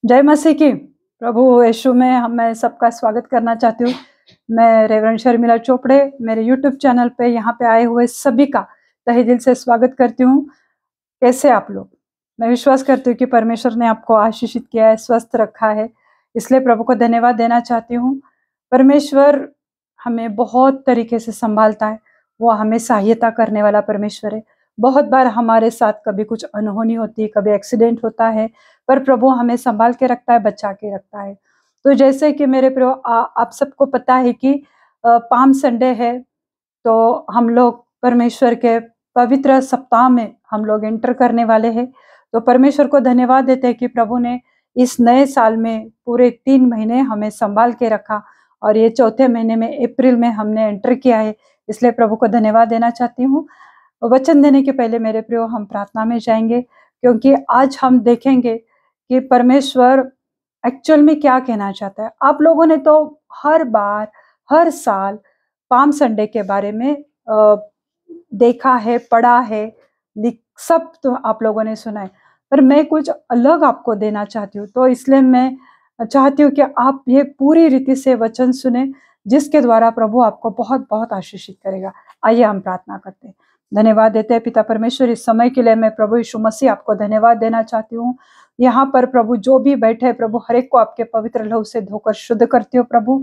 जय मसीह की। प्रभु यीशु में मैं सबका स्वागत करना चाहती हूँ। मैं रेवरेंड शर्मिला चोपड़े मेरे यूट्यूब चैनल पे यहाँ पे आए हुए सभी का तहे दिल से स्वागत करती हूँ। कैसे आप लोग? मैं विश्वास करती हूँ कि परमेश्वर ने आपको आशीषित किया है, स्वस्थ रखा है, इसलिए प्रभु को धन्यवाद देना चाहती हूँ। परमेश्वर हमें बहुत तरीके से संभालता है, वो हमें सहायता करने वाला परमेश्वर है। बहुत बार हमारे साथ कभी कुछ अनहोनी होती है, कभी एक्सीडेंट होता है, पर प्रभु हमें संभाल के रखता है, बचा के रखता है। तो जैसे कि मेरे प्रियो आप सबको पता है कि पाम संडे है, तो हम लोग परमेश्वर के पवित्र सप्ताह में हम लोग एंटर करने वाले हैं। तो परमेश्वर को धन्यवाद देते हैं कि प्रभु ने इस नए साल में पूरे 3 महीने हमें संभाल के रखा और ये चौथे महीने में अप्रैल में हमने एंटर किया है, इसलिए प्रभु को धन्यवाद देना चाहती हूँ। वचन देने के पहले मेरे प्रियो हम प्रार्थना में जाएंगे, क्योंकि आज हम देखेंगे कि परमेश्वर एक्चुअल में क्या कहना चाहता है। आप लोगों ने तो हर बार हर साल पाम संडे के बारे में देखा है, पढ़ा है, सब तो आप लोगों ने सुना है, पर मैं कुछ अलग आपको देना चाहती हूँ। तो इसलिए मैं चाहती हूँ कि आप ये पूरी रीति से वचन सुने, जिसके द्वारा प्रभु आपको बहुत बहुत आशीषित करेगा। आइए हम प्रार्थना करते हैं। धन्यवाद देते हैं पिता परमेश्वर, इस समय के लिए मैं प्रभु यीशु मसीह आपको धन्यवाद देना चाहती हूँ। यहाँ पर प्रभु जो भी बैठे हैं प्रभु, हर एक को आपके पवित्र लहू से धोकर शुद्ध करती हो प्रभु।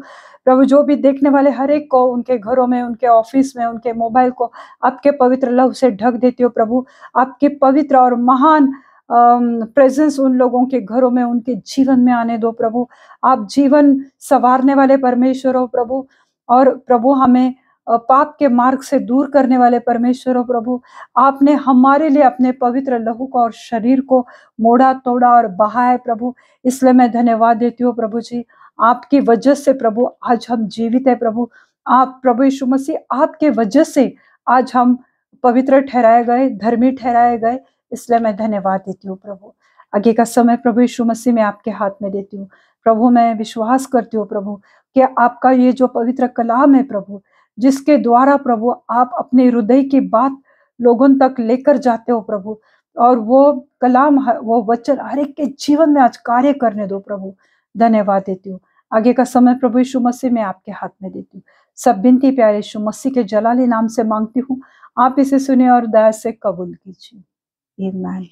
प्रभु जो भी देखने वाले हर एक को, उनके घरों में, उनके ऑफिस में, उनके मोबाइल को आपके पवित्र लहू से ढक देती हो प्रभु। आपके पवित्र और महान प्रेजेंस उन लोगों के घरों में, उनके जीवन में आने दो प्रभु। आप जीवन संवारने वाले परमेश्वर हो प्रभु, और प्रभु हमें पाप के मार्ग से दूर करने वाले परमेश्वर हो प्रभु। आपने हमारे लिए अपने पवित्र लहू को और शरीर को मोड़ा तोड़ा और बहाया प्रभु, इसलिए मैं धन्यवाद देती हूँ प्रभु जी। आपकी वजह से प्रभु आज हम जीवित है प्रभु। आप प्रभु यीशु मसीह, आपके वजह से आज हम पवित्र ठहराए गए, धर्मी ठहराए गए, इसलिए मैं धन्यवाद देती हूँ प्रभु। आगे का समय प्रभु यीशु मसीह मैं आपके हाथ में देती हूँ प्रभु। मैं विश्वास करती हूँ प्रभु कि आपका ये जो पवित्र कलाम है प्रभु, जिसके द्वारा प्रभु आप अपने हृदय की बात लोगों तक लेकर जाते हो प्रभु, और वो कलाम, वो वचन हर एक के जीवन में आज कार्य करने दो प्रभु। धन्यवाद देती हूँ। आगे का समय प्रभु यीशु मसीह मैं आपके हाथ में देती हूँ। सब बिनती प्यारे यीशु मसीह के जलाली नाम से मांगती हूँ, आप इसे सुने और दया से कबूल कीजिए। आमीन।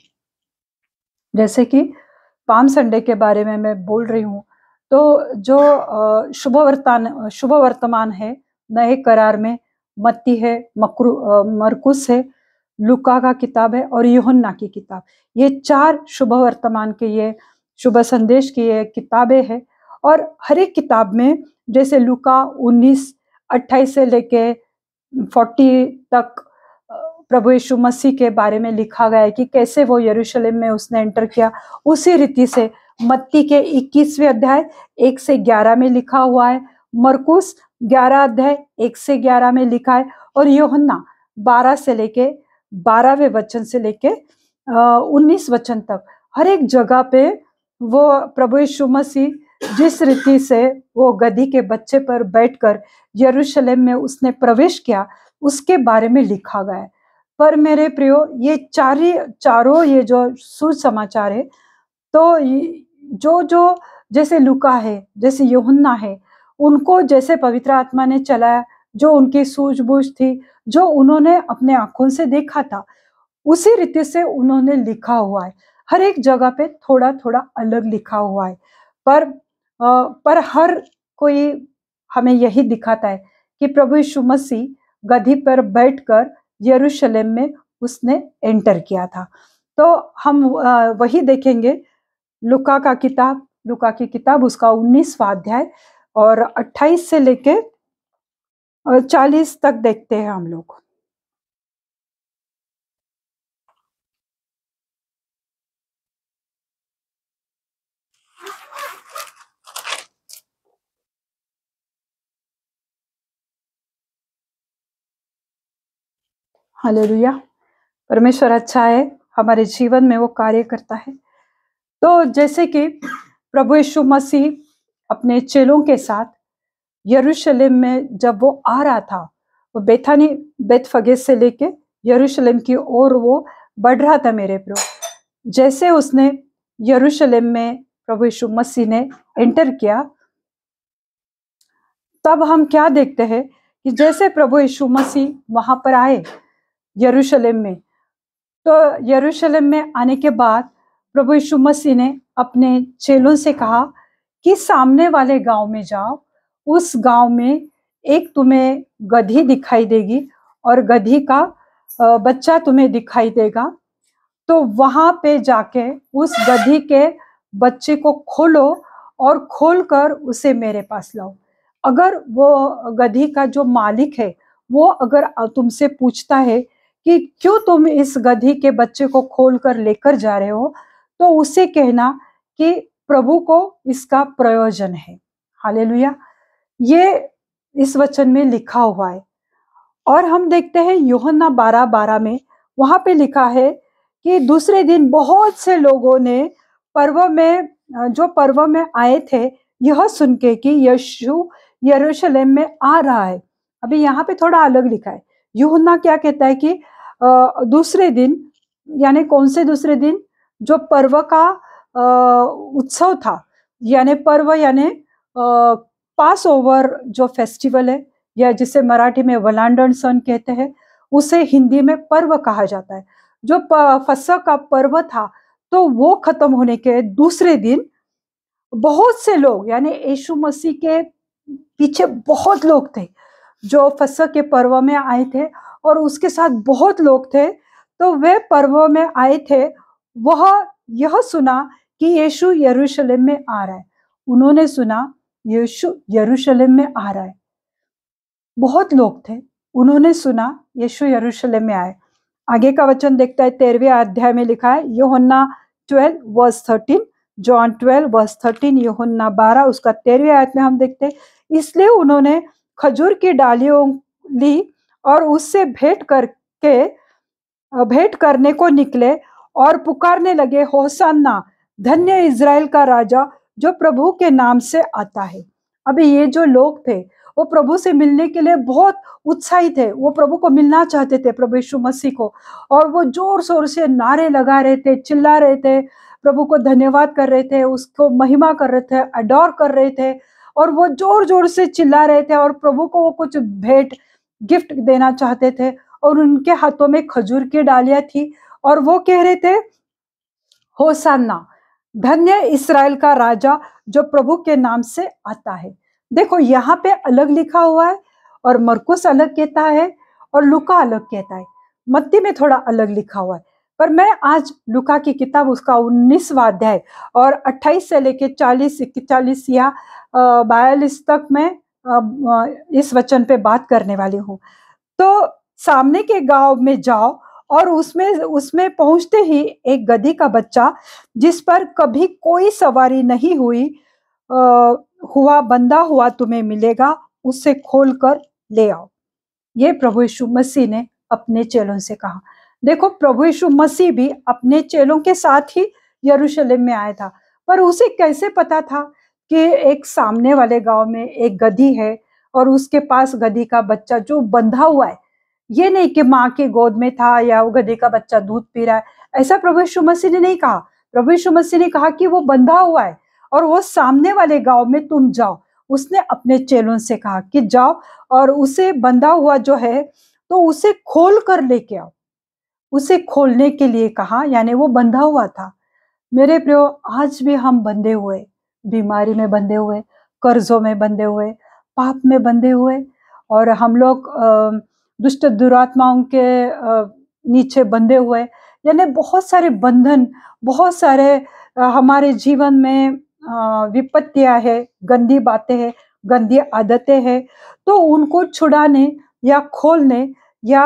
जैसे कि पाम संडे के बारे में मैं बोल रही हूँ, तो जो शुभ वर्तमान है नए करार में मत्ती है, मरकुस है, लूका का किताब है और यूहन्ना की किताब। ये 4 शुभ वर्तमान के, ये शुभ संदेश की ये किताबें हैं। और हर एक किताब में, जैसे लूका 19:28 से लेके 40 तक प्रभु यीशु मसीह के बारे में लिखा गया है कि कैसे वो यरूशलेम में उसने एंटर किया। उसी रीति से मत्ती के 21वें अध्याय 1 से 11 में लिखा हुआ है, मरकुस 11 अध्याय 1 से 11 में लिखा है, और यूहन्ना 12 से लेके 12वें वचन से लेके 19 वचन तक। हर एक जगह पे वो प्रभु यीशु मसीह जिस रीति से वो गधी के बच्चे पर बैठकर यरूशलेम में उसने प्रवेश किया, उसके बारे में लिखा गया है। पर मेरे प्रियो, ये चारों ये जो सुसमाचार है, तो जो जो जैसे लूका है, जैसे यूहन्ना है, उनको जैसे पवित्र आत्मा ने चलाया, जो उनकी सूझबूझ थी, जो उन्होंने अपने आंखों से देखा था, उसी रीति से उन्होंने लिखा हुआ है। हर एक जगह पे थोड़ा थोड़ा अलग लिखा हुआ है, पर हर कोई हमें यही दिखाता है कि प्रभु यीशु मसीह गधी पर बैठकर यरूशलेम में उसने एंटर किया था। तो हम वही देखेंगे, लूका की किताब उसका 19वां अध्याय और 28 से लेके 40 तक देखते हैं हम लोग। हालेलुया। परमेश्वर अच्छा है, हमारे जीवन में वो कार्य करता है। तो जैसे कि प्रभु यीशु मसीह अपने चेलों के साथ यरूशलेम में जब वो आ रहा था, वो बेथानी बेतफगे से लेके यरूशलेम की ओर वो बढ़ रहा था मेरे प्रभु। जैसे उसने यरूशलेम में प्रभु यीशु मसीह ने एंटर किया, तब हम क्या देखते हैं कि जैसे प्रभु यीशु मसीह वहां पर आए यरूशलेम में, तो यरूशलेम में आने के बाद प्रभु यीशु मसीह ने अपने चेलों से कहा कि सामने वाले गांव में जाओ, उस गांव में एक तुम्हें गधी दिखाई देगी और गधी का बच्चा तुम्हें दिखाई देगा, तो वहां पे जाके उस गधी के बच्चे को खोलो और खोलकर उसे मेरे पास लाओ। अगर वो गधी का जो मालिक है वो अगर तुमसे पूछता है कि क्यों तुम इस गधी के बच्चे को खोलकर लेकर जा रहे हो, तो उसे कहना कि प्रभु को इसका प्रयोजन है। हालेलुया, ये इस वचन में लिखा हुआ है। और हम देखते हैं यूहन्ना 12:12 में, वहां पे लिखा है कि दूसरे दिन बहुत से लोगों ने पर्व में आए थे यह सुन के कि यीशु यरूशलेम में आ रहा है। अभी यहाँ पे थोड़ा अलग लिखा है। यूहन्ना क्या कहता है कि दूसरे दिन, यानी कौन से दूसरे दिन, जो पर्व का उत्सव था, यानी पर्व यानी पास ओवर जो फेस्टिवल है, या जिसे मराठी में वलांडण सण कहते हैं, उसे हिंदी में पर्व कहा जाता है। जो फसह का पर्व था, तो वो खत्म होने के दूसरे दिन बहुत से लोग, यानी यीशु मसीह के पीछे बहुत लोग थे जो फसह के पर्व में आए थे, और उसके साथ बहुत लोग थे। तो वे पर्व में आए थे, वह यह सुना कि यीशु यरूशलेम में आ रहा है। उन्होंने सुना यीशु यरूशलेम में आ रहा है, बहुत लोग थे, उन्होंने सुना यीशु यरूशलेम में आए। आगे का वचन देखता है, 13वें अध्याय में लिखा है, यूहन्ना 12:13, जॉन 12:13, यूहन्ना 12 उसका 13वें आयत में हम देखते हैं, इसलिए उन्होंने खजूर की डालियों ली और उससे भेंट करने को निकले और पुकारने लगे, होसाना, धन्य इज़राइल का राजा जो प्रभु के नाम से आता है। अभी ये जो लोग थे वो प्रभु से मिलने के लिए बहुत उत्साहित थे, वो प्रभु को मिलना चाहते थे, प्रभु यीशु मसीह को, और वो जोर शोर से नारे लगा रहे थे, चिल्ला रहे थे, प्रभु को धन्यवाद कर रहे थे, उसको महिमा कर रहे थे, अडोर कर रहे थे, और वो जोर जोर से चिल्ला रहे थे, और प्रभु को वो कुछ भेंट गिफ्ट देना चाहते थे, और उनके हाथों में खजूर की डालियां थी, और वो कह रहे थे, होसाना, धन्य इस्राएल का राजा जो प्रभु के नाम से आता है। देखो यहाँ पे अलग लिखा हुआ है, और मरकुस अलग कहता है, और लूका अलग कहता है, मत्ती में थोड़ा अलग लिखा हुआ है। पर मैं आज लूका की किताब उसका 19वां अध्याय और 28 से लेके 40, 41 या 42 तक मैं इस वचन पे बात करने वाली हूँ। तो सामने के गांव में जाओ, और उसमें पहुंचते ही एक गधी का बच्चा, जिस पर कभी कोई सवारी नहीं हुआ बंधा हुआ तुम्हें मिलेगा, उसे खोलकर ले आओ। ये प्रभु यीशु मसीह ने अपने चेलों से कहा। देखो, प्रभु यीशु मसीह भी अपने चेलों के साथ ही यरूशलेम में आया था, पर उसे कैसे पता था कि एक सामने वाले गांव में एक गधी है और उसके पास गधी का बच्चा जो बंधा हुआ है। ये नहीं कि माँ की गोद में था या वो गधी का बच्चा दूध पी रहा है, ऐसा प्रभु यीशु मसीह ने नहीं कहा। प्रभु यीशु मसीह ने कहा कि वो बंधा हुआ है और वो सामने वाले गांव में तुम जाओ। उसने अपने चेलों से कहा कि जाओ और उसे बंधा हुआ जो है तो उसे खोल कर लेके आओ। उसे खोलने के लिए कहा, यानी वो बंधा हुआ था। मेरे प्रियो, आज भी हम बंधे हुए, बीमारी में बंधे हुए, कर्जों में बंधे हुए, पाप में बंधे हुए, और हम लोग दुष्ट दुरात्माओं के नीचे बंधे हुए, यानी बहुत सारे बंधन, बहुत सारे हमारे जीवन में विपत्तियां है, गंदी बातें हैं, गंदी आदतें हैं। तो उनको छुड़ाने या खोलने या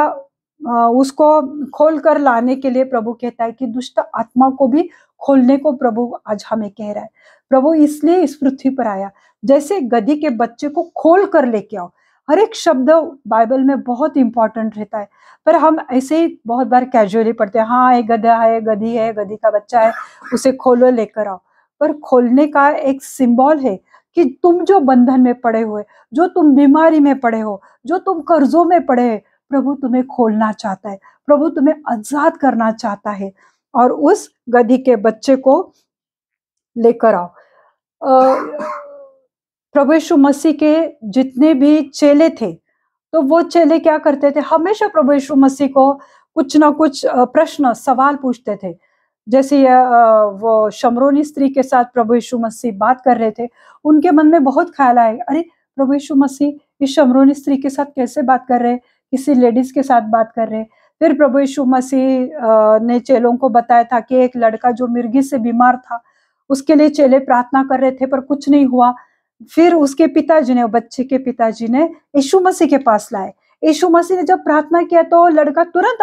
उसको खोल कर लाने के लिए प्रभु कहता है कि दुष्ट आत्मा को भी खोलने को प्रभु आज हमें कह रहा है। प्रभु इसलिए इस पृथ्वी पर आया, जैसे गधी के बच्चे को खोल कर लेके आओ। हर एक शब्द बाइबल में बहुत इंपॉर्टेंट रहता है, पर हम ऐसे ही बहुत बार कैजुअली पढ़ते हैं, हाँ एक गधा है, गधी है, गधी का बच्चा है, उसे खोलो लेकर आओ। पर खोलने का एक सिंबल है कि तुम जो बंधन में पड़े हुए, जो तुम बीमारी में पड़े हो, जो तुम कर्जों में पड़े हैं, प्रभु तुम्हें खोलना चाहता है, प्रभु तुम्हें आजाद करना चाहता है। और उस गधी के बच्चे को लेकर आओ। प्रभु यीशु मसीह के जितने भी चेले थे, तो वो चेले क्या करते थे, हमेशा प्रभु यीशु मसीह को कुछ ना कुछ प्रश्न सवाल पूछते थे। जैसे वो शमरोनी स्त्री के साथ प्रभु यीशु मसीह बात कर रहे थे, उनके मन में बहुत ख्याल आए, अरे प्रभु यीशु मसीह इस शमरोनी स्त्री के साथ कैसे बात कर रहे, किसी लेडीज के साथ बात कर रहे। फिर प्रभु यीशु मसीह ने चेलों को बताया था कि एक लड़का जो मिर्गी से बीमार था, उसके लिए चेले प्रार्थना कर रहे थे पर कुछ नहीं हुआ। फिर उसके पिताजी ने, बच्चे के पिताजी ने यीशु मसीह के पास लाए। यीशु मसीह ने जब प्रार्थना किया तो लड़का तुरंत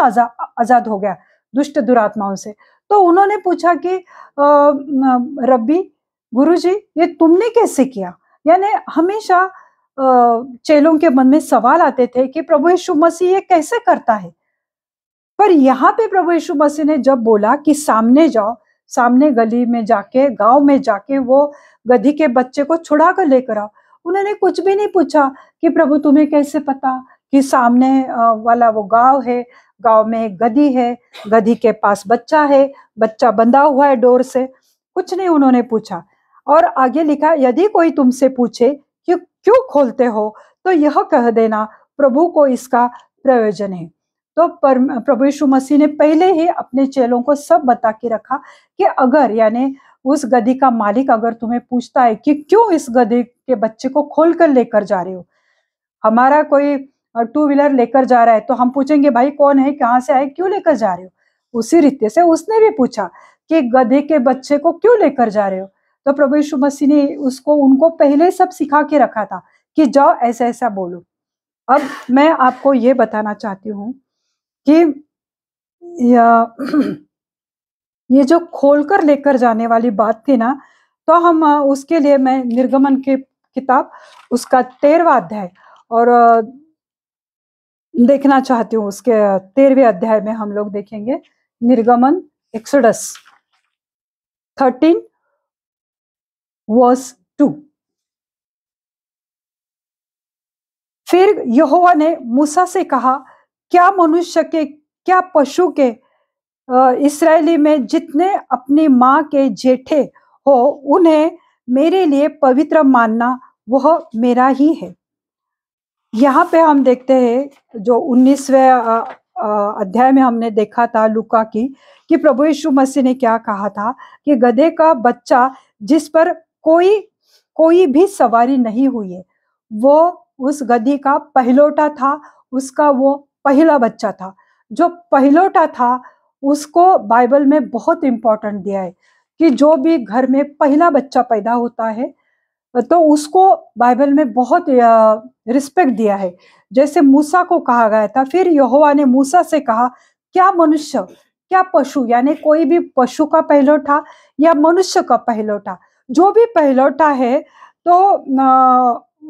आजाद हो गया दुष्ट दुरात्माओं से। तो उन्होंने पूछा कि रब्बी, गुरुजी, ये तुमने कैसे किया? यानी हमेशा चेलों के मन में सवाल आते थे कि प्रभु यीशु मसीह ये कैसे करता है। पर यहाँ पे प्रभु यीशु मसीह ने जब बोला कि सामने जाओ, सामने गली में जाके, गांव में जाके वो गधी के बच्चे को छुड़ा कर लेकर आओ, उन्होंने कुछ भी नहीं पूछा कि प्रभु तुम्हें कैसे पता कि सामने वाला वो गांव है, गांव में एक गधी है, गधी के पास बच्चा है, बच्चा बंधा हुआ है डोर से। कुछ नहीं उन्होंने पूछा। और आगे लिखा, यदि कोई तुमसे पूछे कि क्यों खोलते हो, तो यह कह देना प्रभु को इसका प्रयोजन है। तो प्रभु यीशु मसीह ने पहले ही अपने चेलों को सब बता के रखा कि अगर, यानी उस गधी का मालिक अगर तुम्हें पूछता है कि क्यों इस गधी के बच्चे को खोल कर लेकर जा रहे हो, हमारा कोई टू व्हीलर लेकर जा रहा है तो हम पूछेंगे भाई कौन है, कहाँ से आए, क्यों लेकर जा रहे हो। उसी रीति से उसने भी पूछा कि गधे के बच्चे को क्यों लेकर जा रहे हो। तो प्रभु यीशु मसीह ने उनको पहले सब सिखा के रखा था कि जाओ ऐसा ऐसा बोलो। अब मैं आपको ये बताना चाहती हूँ कि ये जो खोलकर लेकर जाने वाली बात थी ना, तो हम उसके लिए मैं निर्गमन की किताब उसका 13वां अध्याय और देखना चाहती हूँ। उसके 13वें अध्याय में हम लोग देखेंगे निर्गमन, एक्सोडस 13 वर्स 2। फिर यहोवा ने मूसा से कहा, क्या मनुष्य के क्या पशु के इस्राएली में जितने अपनी माँ के जेठे हो उन्हें मेरे लिए पवित्र मानना वह मेरा ही है। यहाँ पे हम देखते हैं जो 19वें अध्याय में हमने देखा था लूका की, कि प्रभु यीशु मसीह ने क्या कहा था कि गधे का बच्चा जिस पर कोई भी सवारी नहीं हुई है, वो उस गधी का पहलौठा था, उसका वो पहला बच्चा था। जो पहलौठा था उसको बाइबल में बहुत इंपॉर्टेंट दिया है कि जो भी घर में पहला बच्चा पैदा होता है तो उसको बाइबल में बहुत रिस्पेक्ट दिया है। जैसे मूसा को कहा गया था, फिर यहोवा ने मूसा से कहा, क्या मनुष्य क्या पशु, यानी कोई भी पशु का पहलौठा या मनुष्य का पहलौठा, जो भी पहलौठा है, तो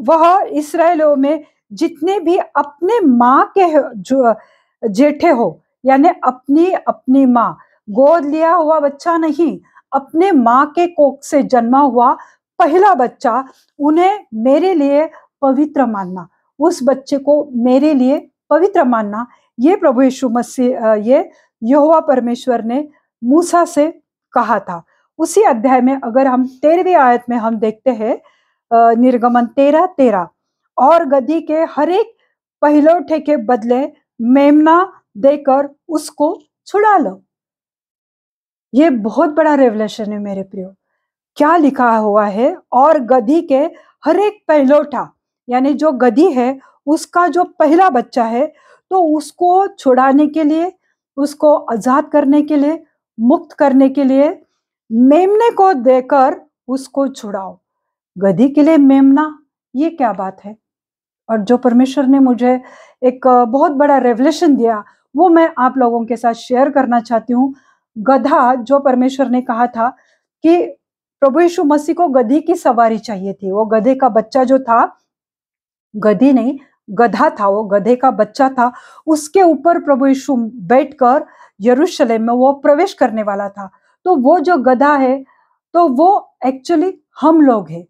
वह इस्राएलियों में जितने भी अपने माँ के जो जेठे हो, यानी अपनी माँ, गोद लिया हुआ बच्चा नहीं, अपने माँ के कोख से जन्मा हुआ पहला बच्चा, उन्हें मेरे लिए पवित्र मानना, उस बच्चे को मेरे लिए पवित्र मानना। ये प्रभु यीशु मसीह, ये यहोवा परमेश्वर ने मूसा से कहा था। उसी अध्याय में अगर हम 13वीं आयत में हम देखते हैं निर्गमन 13:13, और गधी के हर एक पहलौठे के बदले मेमना देकर उसको छुड़ा लो। ये बहुत बड़ा रेवलेशन है मेरे प्रियो। क्या लिखा हुआ है, और गधी के हर एक पहलौठा, यानी जो गधी है उसका जो पहला बच्चा है, तो उसको छुड़ाने के लिए, उसको आजाद करने के लिए, मुक्त करने के लिए मेमने को देकर उसको छुड़ाओ। गधी के लिए मेमना, ये क्या बात है। और जो परमेश्वर ने मुझे एक बहुत बड़ा रेवलेशन दिया, वो मैं आप लोगों के साथ शेयर करना चाहती हूँ। गधा, जो परमेश्वर ने कहा था कि प्रभु यीशु मसीह को गधी की सवारी चाहिए थी, वो गधे का बच्चा जो था, गधी नहीं गधा था, वो गधे का बच्चा था, उसके ऊपर प्रभु यीशु बैठकर यरूशलेम में वो प्रवेश करने वाला था। तो वो जो गधा है, तो वो एक्चुअली हम लोग हैं।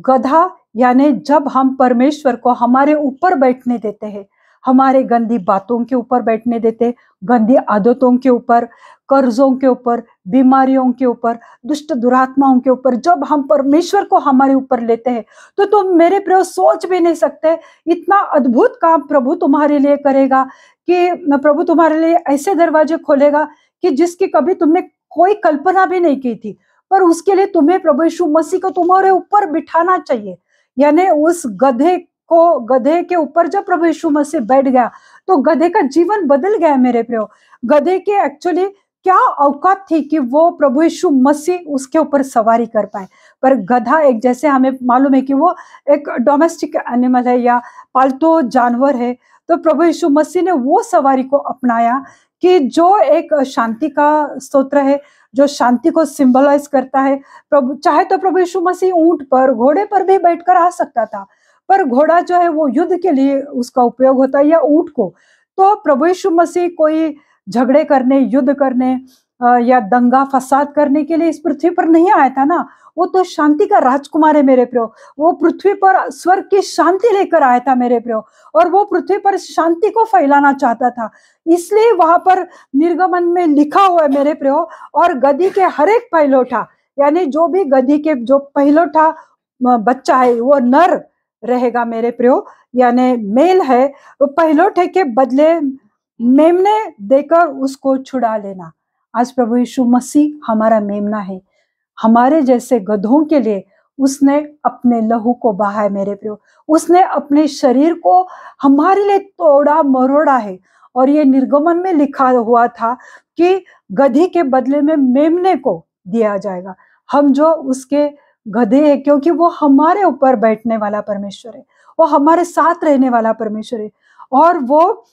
गधा यानी जब हम परमेश्वर को हमारे ऊपर बैठने देते हैं, हमारे गंदी बातों के ऊपर बैठने देते, गंदी आदतों के ऊपर, कर्जों के ऊपर, बीमारियों के ऊपर, दुष्ट दुरात्माओं के ऊपर। जब हम परमेश्वर को हमारे ऊपर लेते हैं तो तुम मेरे प्रिय सोच भी नहीं सकते इतना अद्भुत काम प्रभु तुम्हारे लिए करेगा, कि प्रभु तुम्हारे लिए ऐसे दरवाजे खोलेगा कि जिसकी कभी तुमने कोई कल्पना भी नहीं की थी। पर उसके लिए तुम्हें प्रभु यीशु मसीह को तुम्हारे ऊपर बिठाना चाहिए। यानी उस गधे के ऊपर जब प्रभु यीशु मसीह बैठ गया तो गधे का जीवन बदल गया मेरे प्रियो। गधे के एक्चुअली क्या औकात थी कि वो प्रभु यीशु मसीह उसके ऊपर सवारी कर पाए। पर गधा एक, जैसे हमें मालूम है कि वो एक डोमेस्टिक एनिमल है या पालतू जानवर है, तो प्रभु यीशु मसीह ने वो सवारी को अपनाया कि जो एक शांति का स्तोत्र है, जो शांति को सिंबलाइज करता है। प्रभु चाहे तो प्रभु यीशु मसीह ऊंट पर, घोड़े पर भी बैठकर आ सकता था, पर घोड़ा जो है वो युद्ध के लिए उसका उपयोग होता है, या ऊंट को। तो प्रभु यीशु मसीह कोई झगड़े करने, युद्ध करने या दंगा फसाद करने के लिए इस पृथ्वी पर नहीं आया था ना। वो तो शांति का राजकुमार है मेरे प्रियो। वो पृथ्वी पर स्वर्ग की शांति लेकर आया था मेरे प्रियो, और वो पृथ्वी पर शांति को फैलाना चाहता था। इसलिए वहां पर निर्गमन में लिखा हुआ है मेरे प्रियो, और गधी के हर एक पहलोठा, यानी जो भी गधी के जो पहलोठा बच्चा है वो नर रहेगा मेरे प्रियो, यानी मेल है। वो पहलोठे के बदले मेमने देकर उसको छुड़ा लेना। आज प्रभु यीशु मसीह हमारा मेमना है। हमारे जैसे गधों के लिए उसने अपने लहू को बहाया मेरे प्रियो। उसने अपने शरीर को हमारे लिए तोड़ा मरोड़ा है। और ये निर्गमन में लिखा हुआ था कि गधी के बदले में मेमने को दिया जाएगा। हम जो उसके गधे हैं, क्योंकि वो हमारे ऊपर बैठने वाला परमेश्वर है, वो हमारे साथ रहने वाला परमेश्वर है। और वो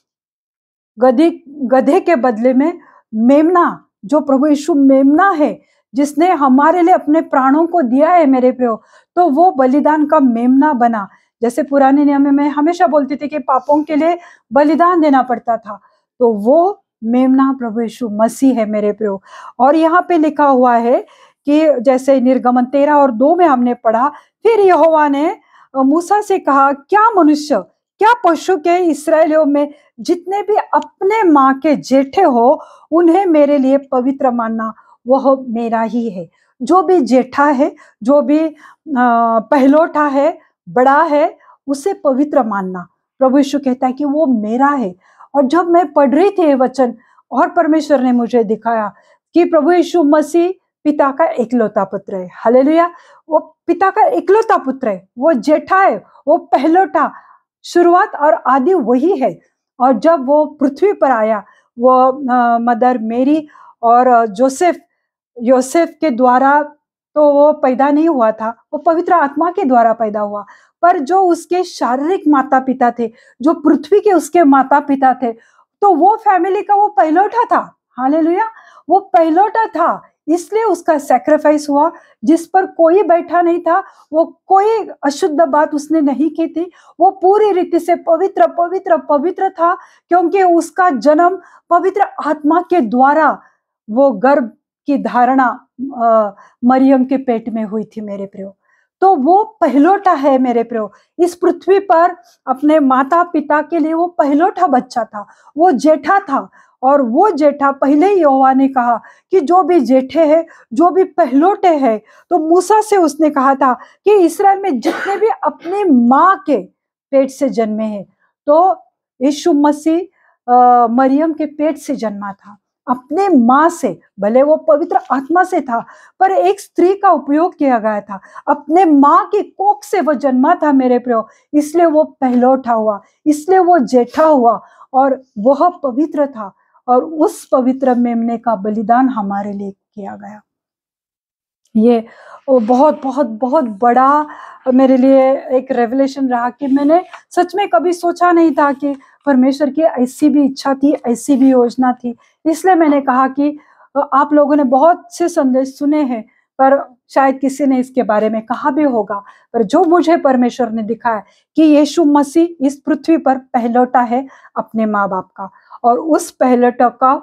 गधे के बदले में मेमना, जो प्रभु यीशु मेमना है जिसने हमारे लिए अपने प्राणों को दिया है मेरे प्रियो, तो वो बलिदान का मेमना बना। जैसे पुराने नियम में मैं हमेशा बोलती थी कि पापों के लिए बलिदान देना पड़ता था, तो वो मेमना प्रभु यीशु मसीह है मेरे प्रियो। और यहाँ पे लिखा हुआ है कि जैसे निर्गमन 13 और 2 में हमने पढ़ा, फिर यहोवा ने मूसा से कहा, क्या मनुष्य, क्या पशु के इस्राएलियों में जितने भी अपने माँ के जेठे हो उन्हें मेरे लिए पवित्र मानना, वह मेरा ही है। जो भी जेठा है, जो भी पहलोठा है, बड़ा है, उसे पवित्र मानना। प्रभु यीशु कहता है कि वो मेरा है। और जब मैं पढ़ रही थी ये वचन, और परमेश्वर ने मुझे दिखाया कि प्रभु यीशु मसीह पिता का इकलौता पुत्र है। हालेलुया। वो पिता का इकलौता पुत्र है, वो जेठा है, वो पहलोठा, शुरुआत और आदि वही है। और जब वो पृथ्वी पर आया, वो मदर मेरी और योसेफ के द्वारा तो वो पैदा नहीं हुआ था, वो पवित्र आत्मा के द्वारा पैदा हुआ। पर जो उसके शारीरिक माता पिता थे, जो पृथ्वी के उसके माता पिता थे, तो वो फैमिली का वो पहलोठा था। हालेलुया। वो पहलोठा था, इसलिए उसका सैक्रिफाइस हुआ, जिस पर कोई बैठा नहीं था। वो कोई अशुद्ध बात उसने नहीं की थी। वो पूरी रीति से पवित्र पवित्र पवित्र था, क्योंकि उसका जन्म पवित्र आत्मा के द्वारा, वो गर्भ की धारणा मरियम के पेट में हुई थी मेरे प्रियो। तो वो पहलोठा है मेरे प्रियो। इस पृथ्वी पर अपने माता पिता के लिए वो पहलोठा बच्चा था, वो जेठा था। और वो जेठा, पहले ही यहोवा ने कहा कि जो भी जेठे हैं, जो भी पहलोटे हैं, तो मूसा से उसने कहा था कि इस्राएल में जितने भी अपने माँ के पेट से जन्मे हैं, तो यीशु मसीह मरियम के पेट से जन्मा था, अपने माँ से। भले वो पवित्र आत्मा से था, पर एक स्त्री का उपयोग किया गया था, अपने माँ की कोख से वो जन्मा था मेरे प्रियो। इसलिए वो पहलोठा हुआ, इसलिए वो जेठा हुआ, और वह पवित्र था। और उस पवित्र मेमने का बलिदान हमारे लिए किया गया। ये बहुत बहुत बहुत बड़ा मेरे लिए एक रेवलेशन रहा कि मैंने सच में कभी सोचा नहीं था कि परमेश्वर की ऐसी भी इच्छा थी, ऐसी भी योजना थी। इसलिए मैंने कहा कि आप लोगों ने बहुत से संदेश सुने हैं, पर शायद किसी ने इसके बारे में कहा भी होगा, पर जो मुझे परमेश्वर ने दिखाया कि यीशु मसीह इस पृथ्वी पर पहलौटा है अपने माँ बाप का, और उस पहलौटा का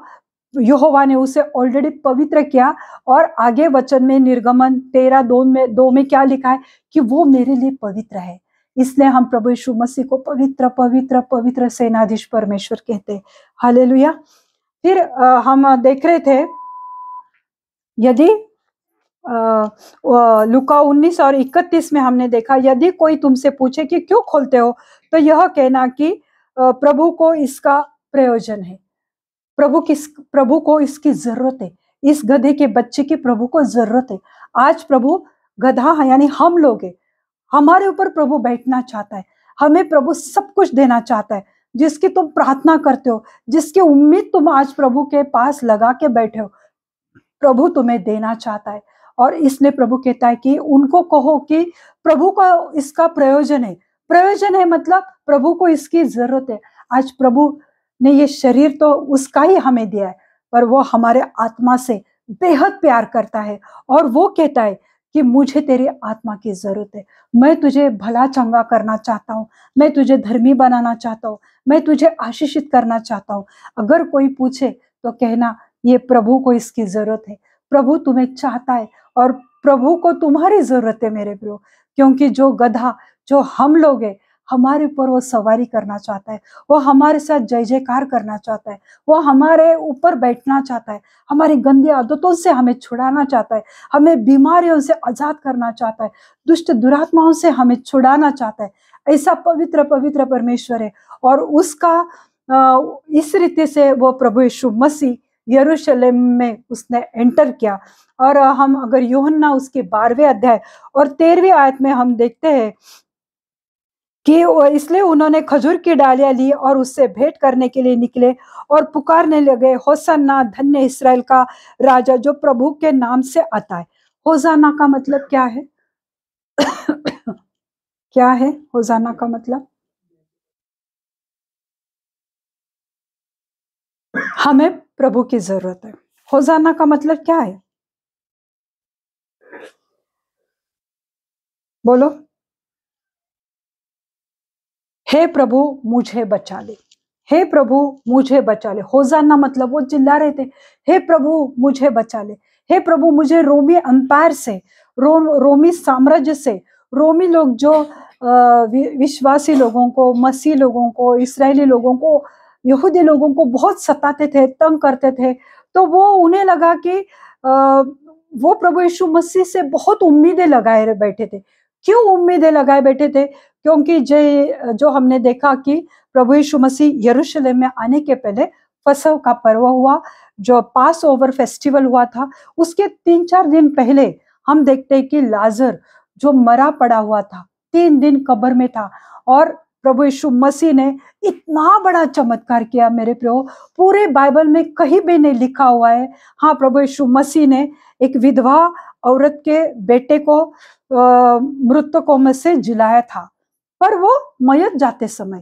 यहोवा ने उसे ऑलरेडी पवित्र किया। और आगे वचन में निर्गमन 13:2 में क्या लिखा है कि वो मेरे लिए पवित्र है। इसलिए हम प्रभु यीशु मसीह को पवित्र पवित्र पवित्र सेनाधीश परमेश्वर कहते हैं। हालेलुया। फिर हम देख रहे थे, यदि लूका 19 और 31 में हमने देखा, यदि कोई तुमसे पूछे कि क्यों खोलते हो, तो यह कहना कि प्रभु को इसका प्रयोजन है, प्रभु को इसकी जरूरत है, इस गधे के बच्चे की प्रभु को जरूरत है। आज प्रभु गधा है, यानी हम लोग है, हमारे ऊपर प्रभु बैठना चाहता है, हमें प्रभु सब कुछ देना चाहता है। जिसकी तुम प्रार्थना करते हो, जिसकी उम्मीद तुम आज प्रभु के पास लगा के बैठे हो, प्रभु तुम्हें देना चाहता है। और इसलिए प्रभु कहता है कि उनको कहो कि प्रभु को इसका प्रयोजन है। प्रयोजन है मतलब प्रभु को इसकी जरूरत है। आज प्रभु ने ये शरीर तो उसका ही हमें दिया है, पर वो हमारे आत्मा से बेहद प्यार करता है और वो कहता है कि मुझे तेरी आत्मा की जरूरत है, मैं तुझे भला चंगा करना चाहता हूँ, मैं तुझे धर्मी बनाना चाहता हूँ, मैं तुझे आशीषित करना चाहता हूँ। अगर कोई पूछे तो कहना ये प्रभु को इसकी जरूरत है, प्रभु तुम्हें चाहता है और प्रभु को तुम्हारी जरूरत है मेरे प्रियो। क्योंकि जो गधा, जो हम लोग है, हमारे ऊपर वो सवारी करना चाहता है, वो हमारे साथ जय जयकार करना चाहता है, वो हमारे ऊपर बैठना चाहता है, हमारी गंदी आदतों से हमें छुड़ाना चाहता है, हमें बीमारियों से आजाद करना चाहता है, दुष्ट दुरात्माओं से हमें छुड़ाना चाहता है। ऐसा पवित्र पवित्र परमेश्वर है। और उसका इस रीति से वो प्रभु यीशु मसीह यरूशलेम में उसने एंटर किया। और हम अगर यूहन्ना उसके 12वें अध्याय और 13वीं आयत में हम देखते हैं कि इसलिए उन्होंने खजूर की डालियां ली और उससे भेंट करने के लिए निकले और पुकारने लगे, होसन्ना, धन्य इस्राएल का राजा जो प्रभु के नाम से आता है। होसाना का मतलब क्या है? क्या है होसाना का मतलब? हमें प्रभु की जरूरत है। होसाना का मतलब क्या है? बोलो। हे प्रभु मुझे बचा ले, हे प्रभु मुझे बचा ले। होसाना मतलब वो चिल्ला रहे थे, हे प्रभु मुझे बचा ले, हे प्रभु मुझे रोमी अंपायर से, रोमी साम्राज्य से, रोमी लोग जो विश्वासी लोगों को, मसीह लोगों को, इस्राएली लोगों को, यहूदी लोगों को बहुत सताते थे, तंग करते थे। तो वो उन्हें लगा कि वो प्रभु यीशु मसीह से बहुत उम्मीदें लगाए बैठे थे। क्यों उम्मीदें लगाए बैठे थे? क्योंकि जो हमने देखा कि प्रभु यीशु मसीह यरूशलेम में आने के पहले फसह का पर्व हुआ, जो पास ओवर फेस्टिवल हुआ था, उसके 3-4 दिन पहले हम देखते हैं कि लाजर जो मरा पड़ा हुआ था, 3 दिन कब्र में था, और प्रभु यीशु मसीह ने इतना बड़ा चमत्कार किया मेरे प्रियो, पूरे बाइबल में कहीं भी नहीं लिखा हुआ है। हाँ, प्रभु यीशु मसीह ने एक विधवा औरत के बेटे को मृतकों में से जिलाया था, पर वो मयत जाते समय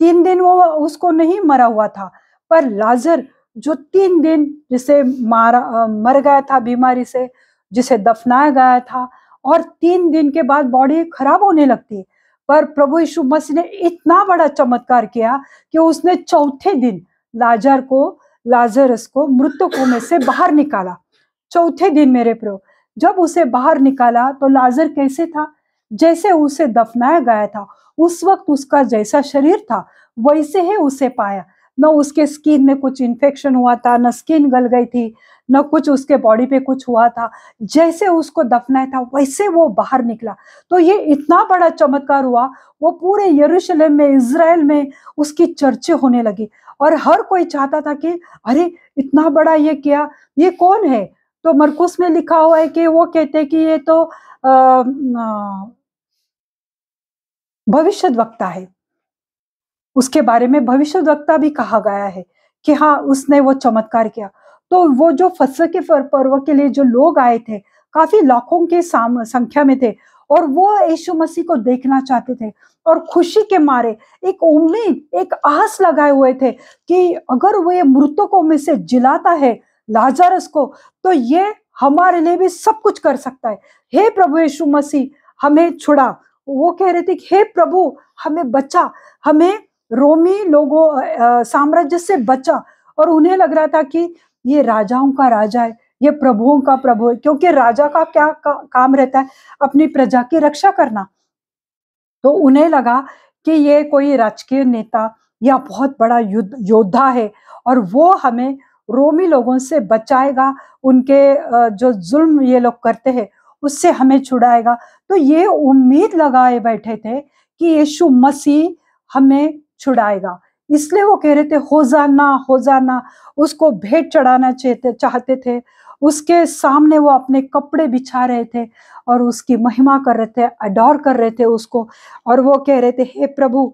3 दिन वो उसको नहीं मरा हुआ था। पर लाजर जो 3 दिन जिसे मर गया था बीमारी से, जिसे दफनाया गया था, और 3 दिन के बाद बॉडी खराब होने लगती है, पर प्रभु यीशु मसीह ने इतना बड़ा चमत्कार किया कि उसने चौथे दिन लाजरस को मृतकों में से बाहर निकाला। चौथे दिन मेरे प्रियो, जब उसे बाहर निकाला तो लाजर कैसे था? जैसे उसे दफनाया गया था उस वक्त उसका जैसा शरीर था वैसे ही उसे पाया। न उसके स्किन में कुछ इन्फेक्शन हुआ था, न स्किन गल गई थी, न कुछ उसके बॉडी पे कुछ हुआ था। जैसे उसको दफनाया था वैसे वो बाहर निकला। तो ये इतना बड़ा चमत्कार हुआ, वो पूरे यरूशलेम में, इजराइल में उसकी चर्चा होने लगी और हर कोई चाहता था कि अरे इतना बड़ा ये किया, ये कौन है? तो मरकुस में लिखा हुआ है कि वो कहते कि ये तो भविष्यद्वक्ता है। उसके बारे में भविष्यद्वक्ता भी कहा गया है कि हाँ, उसने वो चमत्कार किया। तो वो जो फसह के पर्व के लिए जो लोग आए थे, काफी लाखों के संख्या में थे, और वो यीशु मसीह को देखना चाहते थे और खुशी के मारे एक उम्मीद, एक आस लगाए हुए थे कि अगर वो ये मृतकों में से जिलाता है लाजरस को, तो ये हमारे लिए भी सब कुछ कर सकता है। हे प्रभु यीशु मसीह हमें छुड़ा। वो कह रहे थे कि हे प्रभु हमें बचा, हमें रोमी लोगों साम्राज्य से बचा। और उन्हें लग रहा था कि ये राजाओं का राजा है, ये प्रभुओं का प्रभु है, क्योंकि राजा का क्या काम रहता है? अपनी प्रजा की रक्षा करना। तो उन्हें लगा कि ये कोई राजकीय नेता या बहुत बड़ा योद्धा है और वो हमें रोमी लोगों से बचाएगा, उनके जो जुल्म ये लोग करते हैं उससे हमें छुड़ाएगा। तो ये उम्मीद लगाए बैठे थे कि यीशु मसीह हमें छुड़ाएगा, इसलिए वो कह रहे थे होजाना होजाना, उसको भेंट चढ़ाना चाहते थे। उसके सामने वो अपने कपड़े बिछा रहे थे और उसकी महिमा कर रहे थे, अडोर कर रहे थे उसको, और वो कह रहे थे हे प्रभु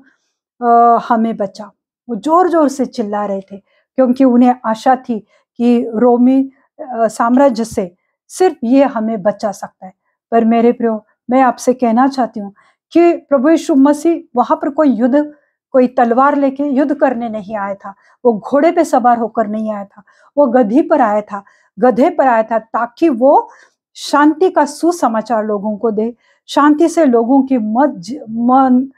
हमें बचा। वो जोर जोर से चिल्ला रहे थे क्योंकि उन्हें आशा थी कि रोमी साम्राज्य से सिर्फ ये हमें बचा सकता है। पर मेरे प्रियो, मैं आपसे कहना चाहती हूँ कि प्रभु यीशु मसीह वहां पर कोई तलवार लेके युद्ध करने नहीं आया था। वो घोड़े पे सवार होकर नहीं आया था, वो गधे पर आया था ताकि वो शांति का सुसमाचार लोगों को दे, शांति से लोगों की मन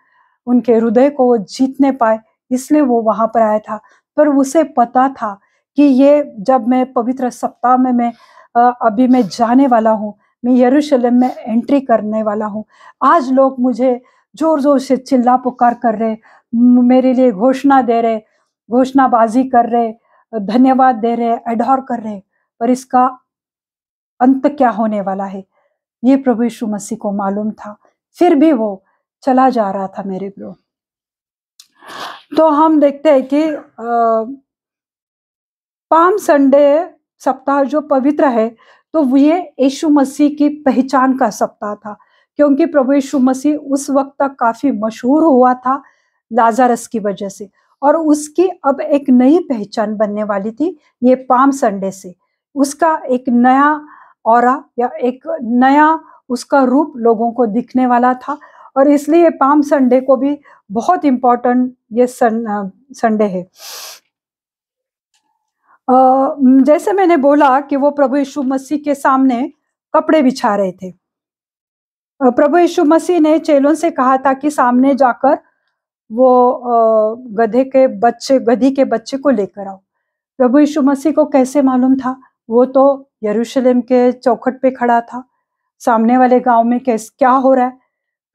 उनके हृदय को वो जीतने पाए, इसलिए वो वहां पर आया था। पर उसे पता था कि ये जब मैं पवित्र सप्ताह में अभी मैं जाने वाला हूँ, मैं यरूशलेम में एंट्री करने वाला हूँ। आज लोग मुझे जोर जोर से चिल्ला पुकार कर रहे, मेरे लिए घोषणा दे रहे, घोषणाबाजी कर रहे, धन्यवाद दे रहे, अडोर कर रहे, पर इसका अंत क्या होने वाला है ये प्रभु यीशु मसीह को मालूम था। फिर भी वो चला जा रहा था मेरे प्रियो। तो हम देखते हैं कि पाम संडे सप्ताह जो पवित्र है, तो ये यीशु मसीह की पहचान का सप्ताह था, क्योंकि प्रभु यीशु मसीह उस वक्त तक काफी मशहूर हुआ था लाजरस की वजह से, और उसकी अब एक नई पहचान बनने वाली थी ये पाम संडे से। उसका एक नया ऑरा या एक नया उसका रूप लोगों को दिखने वाला था, और इसलिए पाम संडे को भी बहुत इंपॉर्टेंट ये संडे है। जैसे मैंने बोला कि वो प्रभु यीशु मसीह के सामने कपड़े बिछा रहे थे। प्रभु यीशु मसीह ने चेलों से कहा था कि सामने जाकर वो गधी के बच्चे को लेकर आओ। प्रभु यीशु मसीह को कैसे मालूम था? वो तो यरूशलेम के चौखट पे खड़ा था, सामने वाले गांव में क्या हो रहा है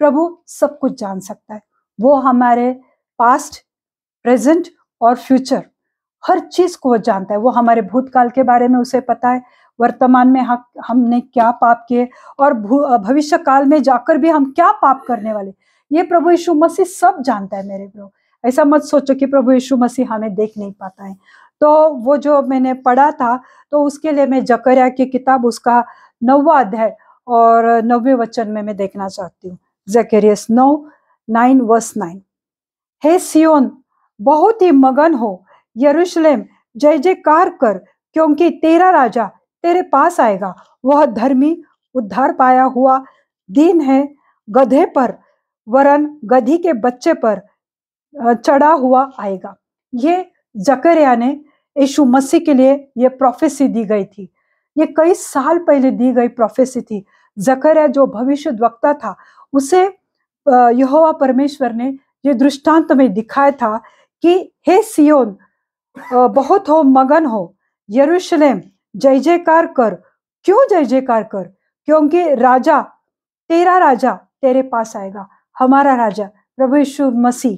प्रभु सब कुछ जान सकता है। वो हमारे पास्ट, प्रेजेंट और फ्यूचर हर चीज को वो जानता है। वो हमारे भूतकाल के बारे में उसे पता है, वर्तमान में हमने क्या पाप किए, और भविष्य काल में जाकर भी हम क्या पाप करने वाले, ये प्रभु यीशु मसीह सब जानता है मेरे प्रभु। ऐसा मत सोचो कि प्रभु यीशु मसीह हमें देख नहीं पाता है। तो वो जो मैंने पढ़ा था, तो उसके लिए मैं जकरिया की किताब उसका 9वां अध्याय और 9वें वचन में मैं देखना चाहती हूँ। जकरिया 9 वर्स 9। हे सियोन बहुत ही मगन हो, यरूशलेम जय जयकार कर, क्योंकि तेरा राजा तेरे पास आएगा। वह धर्मी, उद्धार पाया हुआ, दीन है, गधे पर वरन गधी के बच्चे पर चढ़ा हुआ आएगा। ये जकरिया ने यीशु मसीह के लिए ये प्रोफेसी दी गई थी। ये कई साल पहले दी गई प्रोफेसी थी। जकरिया जो भविष्यद्वक्ता था, उसे यहोवा परमेश्वर ने ये दृष्टांत में दिखाया था कि हे सियोन बहुत हो, मगन हो, यरूशलेम जय जयकार कर। क्यों जय जयकार कर? क्योंकि तेरा राजा तेरे पास आएगा। हमारा राजा प्रभु यीशु मसीह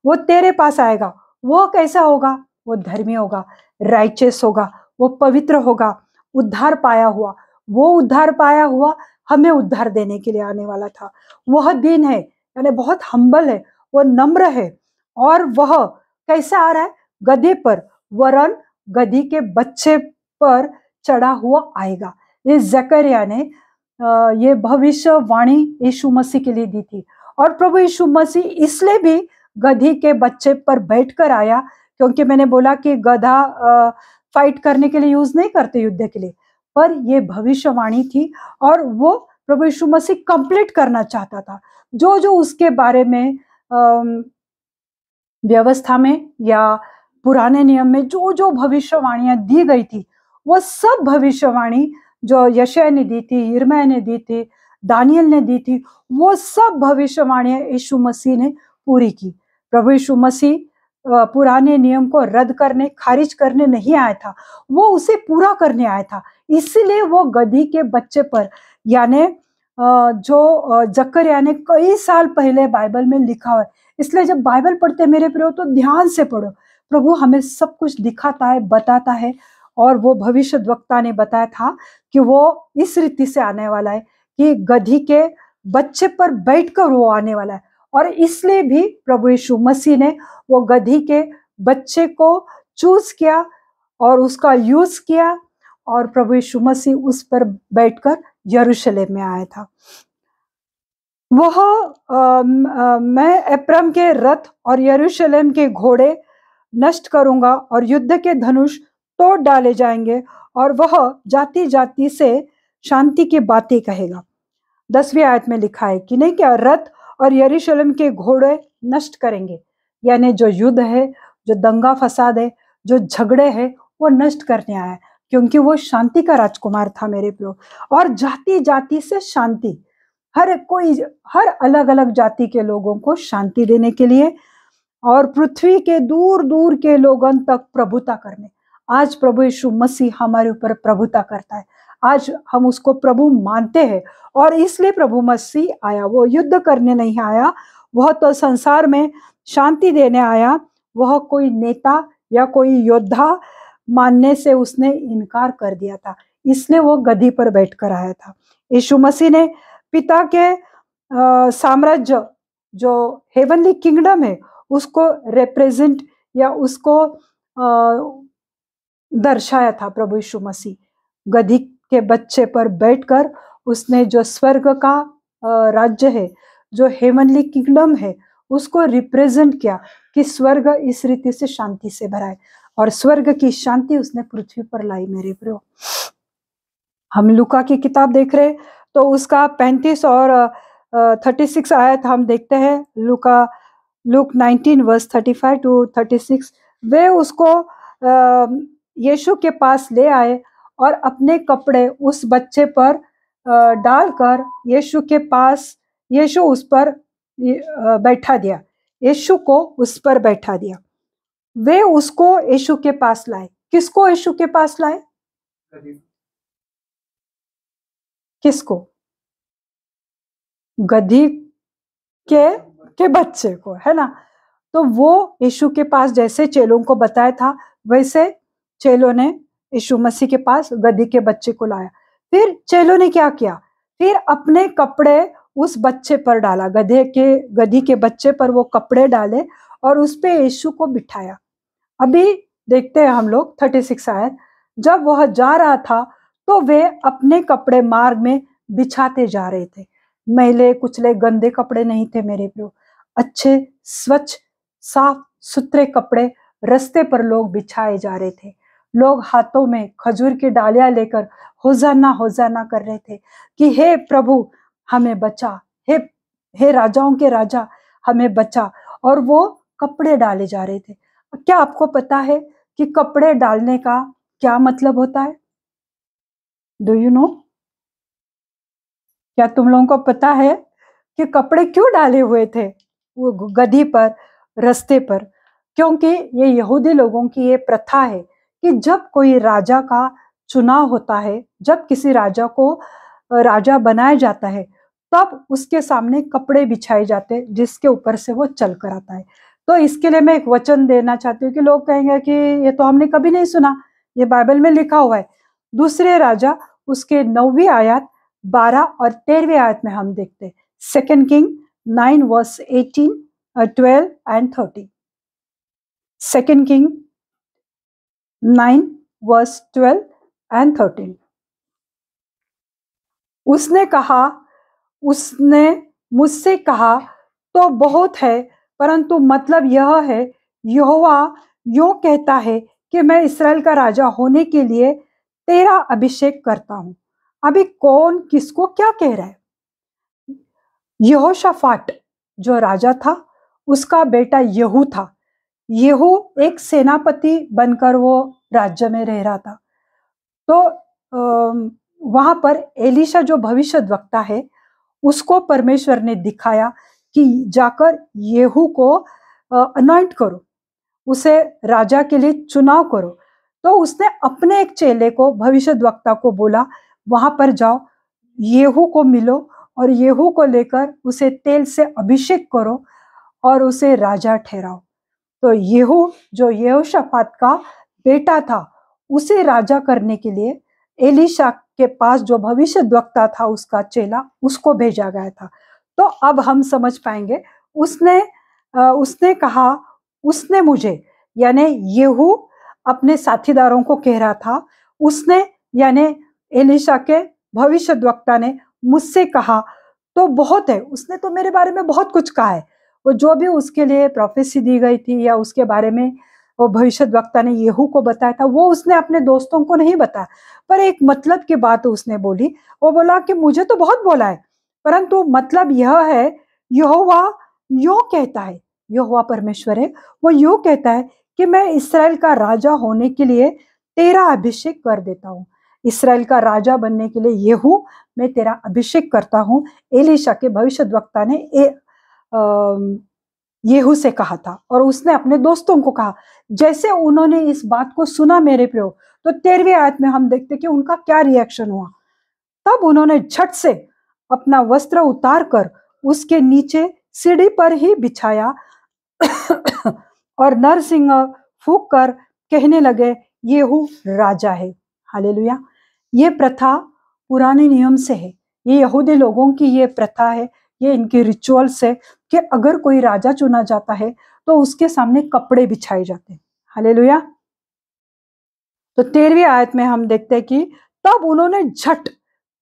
वो तेरे पास आएगा। वो कैसा होगा? वो धर्मी होगा, राइचस होगा, वो पवित्र होगा, उद्धार पाया हुआ। वो उद्धार पाया हुआ हमें उद्धार देने के लिए आने वाला था। वह दीन है, यानी बहुत हम्बल है, वो नम्र है, और वह कैसे आ रहा है? गधे पर वरन गधी के बच्चे पर चढ़ा हुआ आएगा। ये जकरिया ने ये भविष्यवाणी यीशु मसीह के लिए दी थी। और प्रभु यीशु मसीह इसलिए भी गधी के बच्चे पर बैठकर आया, क्योंकि मैंने बोला कि गधा फाइट करने के लिए यूज नहीं करते युद्ध के लिए, पर यह भविष्यवाणी थी और वो प्रभु यीशु मसीह कंप्लीट करना चाहता था। जो जो उसके बारे में व्यवस्था में या पुराने नियम में जो जो भविष्यवाणियां दी गई थी, वो सब भविष्यवाणी जो यशायाह ने दी थी, यिर्मयाह ने दी थी, दानियल ने दी थी, वो सब भविष्यवाणियां यीशु मसीह ने पूरी की। प्रभु यीशु मसीह पुराने नियम को रद्द करने, खारिज करने नहीं आया था, वो उसे पूरा करने आया था। इसलिए वो गधी के बच्चे पर, यानी जो जकरिया ने कई साल पहले बाइबल में लिखा हुआ है। इसलिए जब बाइबल पढ़ते मेरे प्रियो तो ध्यान से पढ़ो। प्रभु हमें सब कुछ दिखाता है, बताता है। और वो भविष्यद्वक्ता ने बताया था कि वो इस रीति से आने वाला है कि गधी के बच्चे पर बैठकर वो आने वाला है। और इसलिए भी प्रभु यीशु मसीह ने वो गधी के बच्चे को चूज किया और उसका यूज किया, और प्रभु यीशु मसीह उस पर बैठकर यरूशलेम में आया था। वह मैं एप्रम के रथ और यरूशलेम के घोड़े नष्ट करूंगा और युद्ध के धनुष तोड़ डाले जाएंगे, और वह जाति जाति से शांति की बातें कहेगा। 10वीं आयत में लिखा है कि नहीं क्या, रथ और यरूशलेम के घोड़े नष्ट करेंगे, यानी जो युद्ध है, जो दंगा फसाद है, जो झगड़े है, वो नष्ट करने आया, क्योंकि वो शांति का राजकुमार था मेरे प्रियो। और जाति जाति से शांति, हर अलग अलग जाति के लोगों को शांति देने के लिए, और पृथ्वी के दूर दूर के लोगों तक प्रभुता करने। आज प्रभु यीशु मसीह हमारे ऊपर प्रभुता करता है। आज हम उसको प्रभु मानते हैं, और इसलिए प्रभु मसीह आया। वो युद्ध करने नहीं आया, वह तो संसार में शांति देने आया। वह कोई नेता या कोई योद्धा मानने से उसने इनकार कर दिया था, इसलिए वो गद्दी पर बैठकर आया था। यीशु मसीह ने पिता के साम्राज्य, जो हेवनली किंगडम है, उसको रिप्रेजेंट या उसको दर्शाया था। प्रभु यीशु मसीह गधी के बच्चे पर बैठकर उसने जो स्वर्ग का राज्य है, जो हेवनली किंगडम है, उसको रिप्रेजेंट किया कि स्वर्ग इस रीति से शांति से भरा है, और स्वर्ग की शांति उसने पृथ्वी पर लाई मेरे प्रियो। हम लूका की किताब देख रहे तो उसका 35 और 36 आयत हम देखते हैं। Look 19 verse 35 to 36। वे उसको यीशु के पास ले आए और अपने कपड़े उस बच्चे पर डालकर यीशु उस पर बैठा दिया। यीशु को उस पर बैठा दिया। वे उसको यीशु के पास लाए। किसको यीशु के पास लाए? किसको? गधी के बच्चे को, है ना। तो वो यीशु के पास जैसे चेलों को बताया था, वैसे चेलों ने यीशु मसीह के पास गधी के बच्चे को लाया। फिर चेलों ने क्या किया? फिर अपने कपड़े उस बच्चे पर डाला, गधी के बच्चे पर वो कपड़े डाले और उस पे यीशु को बिठाया। अभी देखते हैं हम लोग 36 आयत। जब वह जा रहा था तो वे अपने कपड़े मार्ग में बिछाते जा रहे थे। मैले कुचले गंदे कपड़े नहीं थे मेरे प्रियो, अच्छे स्वच्छ साफ सुथरे कपड़े रास्ते पर लोग बिछाए जा रहे थे। लोग हाथों में खजूर की डालियां लेकर होजाना होजाना कर रहे थे कि हे प्रभु हमें बचा, हे राजाओं के राजा हमें बचा। और वो कपड़े डाले जा रहे थे। क्या आपको पता है कि कपड़े डालने का क्या मतलब होता है? Do you know? क्या तुम लोगों को पता है कि कपड़े क्यों डाले हुए थे वो गधी पर, रास्ते पर? क्योंकि ये यहूदी लोगों की ये प्रथा है कि जब कोई राजा का चुनाव होता है, जब किसी राजा को राजा बनाया जाता है, तब उसके सामने कपड़े बिछाए जाते हैं जिसके ऊपर से वो चल कर आता है। तो इसके लिए मैं एक वचन देना चाहती हूँ कि लोग कहेंगे कि ये तो हमने कभी नहीं सुना, ये बाइबल में लिखा हुआ है। दूसरे राजा उसके 9वीं आयत 12 और 13वीं आयत में हम देखते हैं। 2 king 9 verse 18, 12 and 13। 2 king 9 verse 12 and 13। उसने मुझसे कहा तो बहुत है, परंतु मतलब यह है, यहोवा यूं कहता है कि मैं इस्राएल का राजा होने के लिए तेरा अभिषेक करता हूं। अभी कौन किसको क्या कह रहा है? यहोशाफाट जो राजा था, उसका बेटा यहू था। यहू एक सेनापति बनकर वो राज्य में रह रहा था। तो वहां पर एलीशा जो भविष्यद्वक्ता है, उसको परमेश्वर ने दिखाया कि जाकर यहू को अनॉइंट करो, उसे राजा के लिए चुनाव करो। तो उसने अपने एक चेले को, भविष्यद्वक्ता को बोला, वहां पर जाओ, यहू को मिलो और येहू को लेकर उसे तेल से अभिषेक करो और उसे राजा ठहराओ। तो येहू जो यहोशापात का बेटा था, उसे राजा करने के लिए एलीशा के पास जो भविष्यद्वक्ता था, उसका चेला, उसको भेजा गया था। तो अब हम समझ पाएंगे, उसने कहा, उसने मुझे, यानी येहू अपने साथीदारों को कह रहा था, उसने यानी एलीशा के भविष्यद्वक्ता ने मुझसे कहा तो बहुत है, उसने तो मेरे बारे में बहुत कुछ कहा है। वो जो भी उसके लिए प्रोफेसी दी गई थी या उसके बारे में वो भविष्यद्वक्ता ने येहू को बताया था, वो उसने अपने दोस्तों को नहीं बताया, पर एक मतलब की बात उसने बोली। वो बोला कि मुझे तो बहुत बोला है, परंतु मतलब यह है, यहोवा यूं कहता है, यहोवा परमेश्वर है, वो यूं कहता है कि मैं इस्राएल का राजा होने के लिए तेरा अभिषेक कर देता हूँ। इस्राएल का राजा बनने के लिए येहू मैं तेरा अभिषेक करता हूँ। एलीशा के भविष्यद्वक्ता ने येहू से कहा था, और उसने अपने दोस्तों को कहा। जैसे उन्होंने इस बात को सुना मेरे प्रियो, तो 13वीं आयत में हम देखते कि उनका क्या रिएक्शन हुआ। तब उन्होंने झट से अपना वस्त्र उतार कर उसके नीचे सीढ़ी पर ही बिछाया और नरसिंह फूंक कर कहने लगे, येहू राजा है। हालेलुया। ये प्रथा पुराने नियम से है, ये यहूदी लोगों की ये प्रथा है, ये इनके रिचुअल्स है कि अगर कोई राजा चुना जाता है तो उसके सामने कपड़े बिछाए जाते हैं। हालेलुया। तो 13वीं आयत में हम देखते हैं कि तब उन्होंने झट,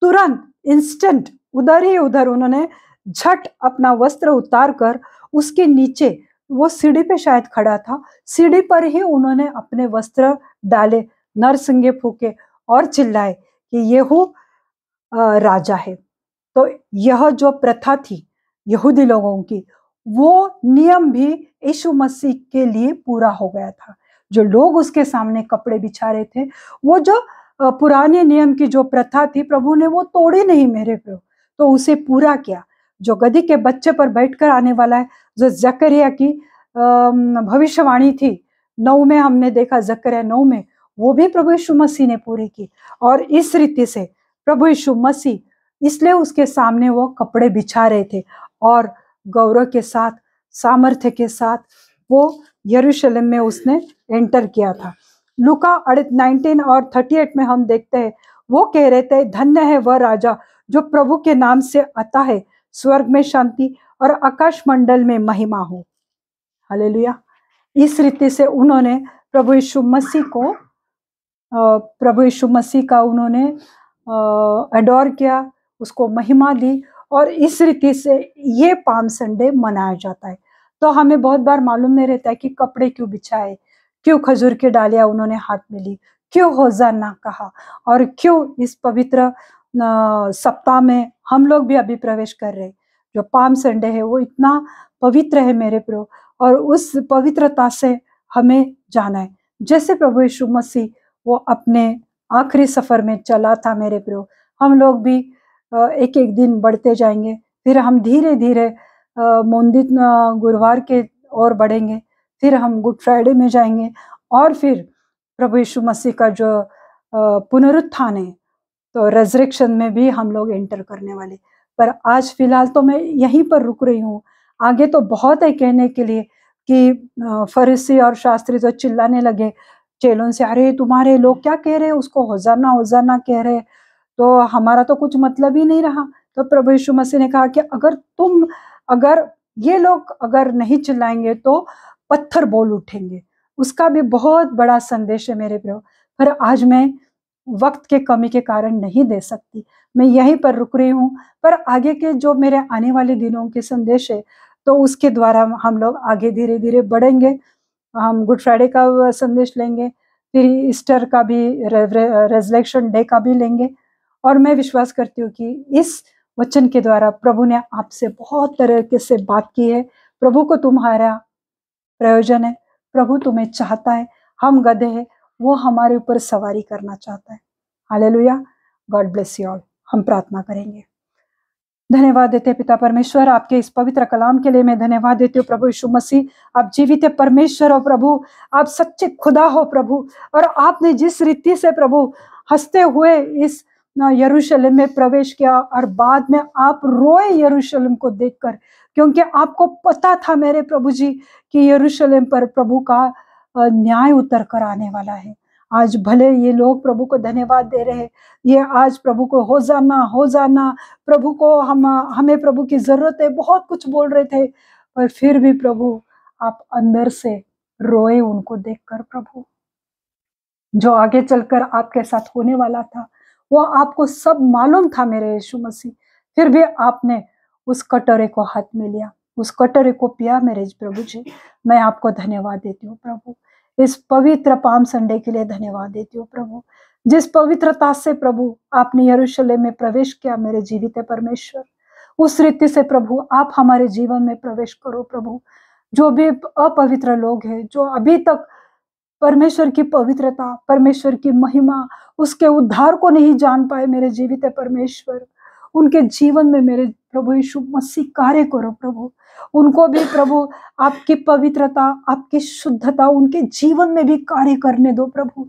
तुरंत, इंस्टेंट, उधर ही उधर उन्होंने झट अपना वस्त्र उतार कर उसके नीचे, वो सीढ़ी पे शायद खड़ा था, सीढ़ी पर ही उन्होंने अपने वस्त्र डाले, नरसिंगे फूके और चिल्लाए कि येहू राजा है। तो यह जो प्रथा थी यहूदी लोगों की, वो नियम भी यीशु मसीह के लिए पूरा हो गया था। जो लोग उसके सामने कपड़े बिछा रहे थे, वो जो पुराने नियम की जो प्रथा थी, प्रभु ने वो तोड़ी नहीं मेरे प्रभु, तो उसे पूरा किया। जो गधी के बच्चे पर बैठकर आने वाला है, जो जकरिया की भविष्यवाणी थी 9 में हमने देखा, जकरिया 9 में, वो भी प्रभु यीशु मसीह ने पूरी की। और इस रीति से प्रभु यीशु मसीह, इसलिए उसके सामने वो कपड़े बिछा रहे थे और गौरव के साथ, सामर्थ्य के साथ वो यरूशलेम में उसने एंटर किया था। लूका 19 और 38 में हम देखते हैं, वो कह रहे थे, धन्य है वह राजा जो प्रभु के नाम से आता है, स्वर्ग में शांति और आकाश मंडल में महिमा हो। हालेलुया। इस रीति से उन्होंने प्रभु यीशु मसीह का उन्होंने अडोर किया, उसको महिमा दी, और इस रीति से ये पाम संडे मनाया जाता है। तो हमें बहुत बार मालूम नहीं रहता है कि कपड़े क्यों बिछाए, क्यों खजूर की डालियां उन्होंने हाथ में ली, क्यों होजाना कहा, और क्यों इस पवित्र सप्ताह में हम लोग भी अभी प्रवेश कर रहे हैं। जो पाम संडे है वो इतना पवित्र है मेरे प्रभु, और उस पवित्रता से हमें जाना है। जैसे प्रभु यीशु मसीह वो अपने आखिरी सफर में चला था मेरे प्रभु, हम लोग भी एक एक दिन बढ़ते जाएंगे, फिर हम धीरे धीरे मोंदित गुरुवार के ओर बढ़ेंगे, फिर हम गुड फ्राइडे में जाएंगे, और फिर प्रभु यीशु मसीह का जो पुनरुत्थान है, तो रेजरेक्शन में भी हम लोग एंटर करने वाले। पर आज फिलहाल तो मैं यहीं पर रुक रही हूँ, आगे तो बहुत है कहने के लिए कि फरीसी और शास्त्री तो चिल्लाने लगे चेलों से, अरे तुम्हारे लोग क्या कह रहे हैं, उसको होजाना होजाना कह रहे, तो हमारा तो कुछ मतलब ही नहीं रहा। तो प्रभु यीशु मसीह ने कहा कि अगर ये लोग अगर नहीं चिल्लाएंगे तो पत्थर बोल उठेंगे। उसका भी बहुत बड़ा संदेश है मेरे प्रभु, पर आज मैं वक्त के कमी के कारण नहीं दे सकती, मैं यहीं पर रुक रही हूँ। पर आगे के जो मेरे आने वाले दिनों के संदेश है, तो उसके द्वारा हम लोग आगे धीरे धीरे बढ़ेंगे। हम गुड फ्राइडे का संदेश लेंगे, फिर ईस्टर का भी, रेजरेक्शन डे का भी लेंगे। और मैं विश्वास करती हूँ कि इस वचन के द्वारा प्रभु ने आपसे बहुत तरह से बात की है। प्रभु को तुम्हारा प्रयोजन है, प्रभु तुम्हें चाहता है, हम गधे हैं, वो हमारे ऊपर सवारी करना चाहता है। Hallelujah. God bless you all. हम प्रार्थना करेंगे। धन्यवाद देते पिता परमेश्वर, आपके इस पवित्र कलाम के लिए मैं धन्यवाद देती हूँ प्रभु यीशु मसीह। आप जीवित परमेश्वर हो प्रभु, आप सच्चे खुदा हो प्रभु, और आपने जिस रीति से प्रभु हंसते हुए इस यरूशलेम में प्रवेश किया और बाद में आप रोए यरूशलेम को देखकर, क्योंकि आपको पता था मेरे प्रभु जी कि यरूशलेम पर प्रभु का न्याय उतर कर आने वाला है। आज भले ये लोग प्रभु को धन्यवाद दे रहे हैं, ये आज प्रभु को हो जाना प्रभु को हमें प्रभु की जरूरत है, बहुत कुछ बोल रहे थे, पर फिर भी प्रभु आप अंदर से रोए उनको देखकर। प्रभु जो आगे चलकर आपके साथ होने वाला था वो आपको सब मालूम था मेरे यीशु मसीह, फिर भी आपने उस कटोरे को हाथ में लिया, उस कटोरे को पिया मेरे प्रभु जी। मैं आपको धन्यवाद देती हूँ प्रभु, इस पवित्र पाम संडे के लिए धन्यवाद देती हूँ प्रभु, जिस पवित्रता से प्रभु आपने यरूशलेम में प्रवेश किया मेरे जीवित परमेश्वर, उस रीति से प्रभु आप हमारे जीवन में प्रवेश करो प्रभु। जो भी अपवित्र लोग हैं, जो अभी तक परमेश्वर की पवित्रता, परमेश्वर की महिमा, उसके उद्धार को नहीं जान पाए मेरे जीवित परमेश्वर, उनके जीवन में मेरे प्रभु यीशु मसीह कार्य करो प्रभु। उनको भी प्रभु आपकी पवित्रता, आपकी शुद्धता उनके जीवन में भी कार्य करने दो प्रभु।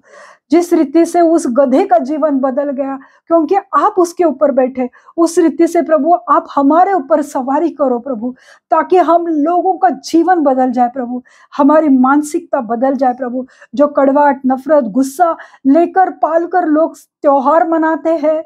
जिस रीति से उस गधे का जीवन बदल गया क्योंकि आप उसके ऊपर बैठे, उस रीति से प्रभु आप हमारे ऊपर सवारी करो प्रभु, ताकि हम लोगों का जीवन बदल जाए प्रभु, हमारी मानसिकता बदल जाए प्रभु। जो कड़वाहट, नफरत, गुस्सा लेकर पाल कर लोग त्योहार मनाते हैं,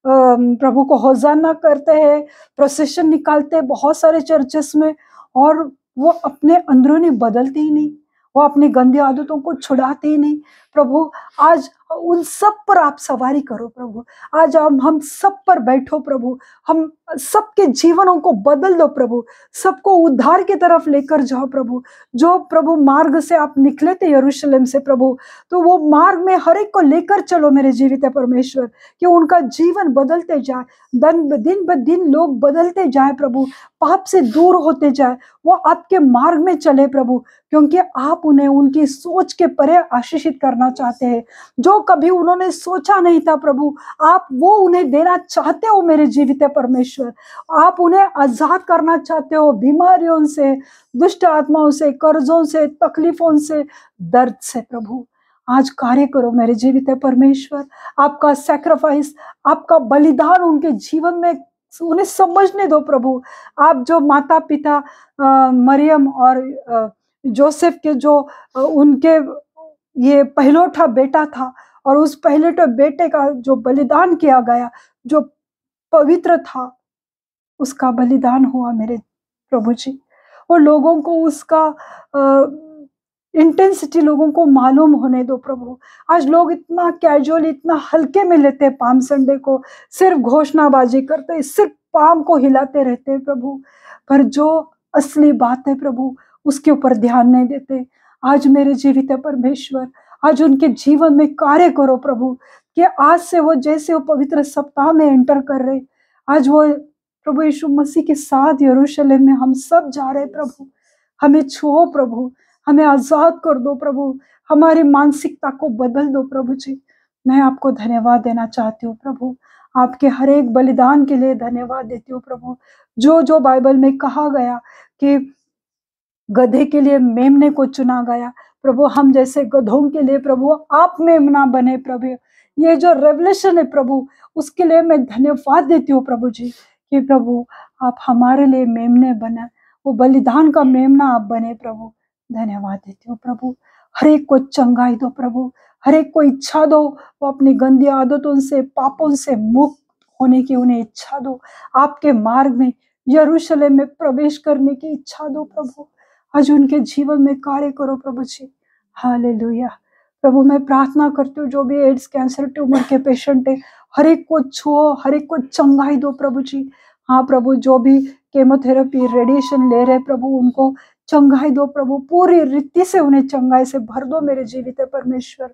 प्रभु को होजाना करते हैं, प्रोसेशन निकालते हैं बहुत सारे चर्चेस में, और वो अपने अंदरूनी बदलते ही नहीं, वो अपनी गंदी आदतों को छुड़ाते ही नहीं प्रभु। आज उन सब पर आप सवारी करो प्रभु, आज हम सब पर बैठो प्रभु, हम सबके जीवनों को बदल दो प्रभु, सबको उद्धार की तरफ लेकर जाओ प्रभु। जो प्रभु मार्ग से आप निकले थे यरूशलेम से प्रभु, तो वो मार्ग में हर एक को लेकर चलो मेरे जीवित परमेश्वर, कि उनका जीवन बदलते जाए, दिन ब दिन लोग बदलते जाए प्रभु, पाप से दूर होते जाए, वो आपके मार्ग में चले प्रभु, क्योंकि आप उन्हें उनकी सोच के परे आशीषित करना चाहते हैं। जो कभी उन्होंने सोचा नहीं था प्रभु, आप वो उन्हें देना चाहते हो मेरे जीवित परमेश्वर। आप उन्हें आजाद करना चाहते हो बीमारियों से, दुष्ट आत्माओं से, कर्जों से, तकलीफों से, दर्द से प्रभु। आज कार्य करो मेरे जीवित परमेश्वर, आपका सैक्रिफाइस, आपका बलिदान उनके जीवन में उन्हें समझने दो प्रभु। आप जो माता पिता मरियम और जोसेफ के जो उनके ये पहलौठा बेटा था, और उस पहलौठे बेटे का जो बलिदान किया गया, जो पवित्र था, उसका बलिदान हुआ मेरे प्रभु जी, और लोगों को उसका इंटेंसिटी लोगों को मालूम होने दो प्रभु। आज लोग इतना कैजुअली, इतना हल्के में लेते हैं पाम संडे को, सिर्फ घोषणाबाजी करते, सिर्फ पाम को हिलाते रहते हैं प्रभु, पर जो असली बात है प्रभु उसके ऊपर ध्यान नहीं देते। आज मेरे जीवित परमेश्वर, आज उनके जीवन में कार्य करो प्रभु, कि आज से वो जैसे वो पवित्र सप्ताह में एंटर कर रहे, आज वो प्रभु यीशु मसीह के साथ यरूशलेम में हम सब जा रहे प्रभु। हमें छुओ प्रभु, हमें आजाद कर दो प्रभु, हमारी मानसिकता को बदल दो प्रभु जी। मैं आपको धन्यवाद देना चाहती हूँ प्रभु, आपके हर एक बलिदान के लिए धन्यवाद देती हूँ प्रभु। जो जो बाइबल में कहा गया कि गधे के लिए मेमने को चुना गया प्रभु, हम जैसे गधों के लिए प्रभु आप मेमना बने प्रभु। ये जो रेवलेशन है प्रभु, उसके लिए मैं धन्यवाद देती हूँ प्रभु जी, कि प्रभु आप हमारे लिए मेमने बना, वो बलिदान का मेमना आप बने प्रभु। धन्यवाद देती हूँ प्रभु। हर एक को चंगाई दो प्रभु, हर एक को इच्छा दो, वो अपनी गंदी आदतों से, पापों से मुक्त होने की उन्हें इच्छा दो, आपके मार्ग में यरूशलेम में प्रवेश करने की इच्छा दो प्रभु। आज उनके जीवन में कार्य करो प्रभु जी। हालेलुया प्रभु। मैं प्रार्थना करती हूँ जो भी एड्स, कैंसर, ट्यूमर के पेशेंट है, हर एक को छुओ, हर एक को चंगाई दो प्रभु जी। हाँ प्रभु, जो भी केमोथेरेपी, रेडिएशन ले रहे प्रभु, उनको चंगाई दो प्रभु, पूरी रीति से उन्हें चंगाई से भर दो मेरे जीवित परमेश्वर।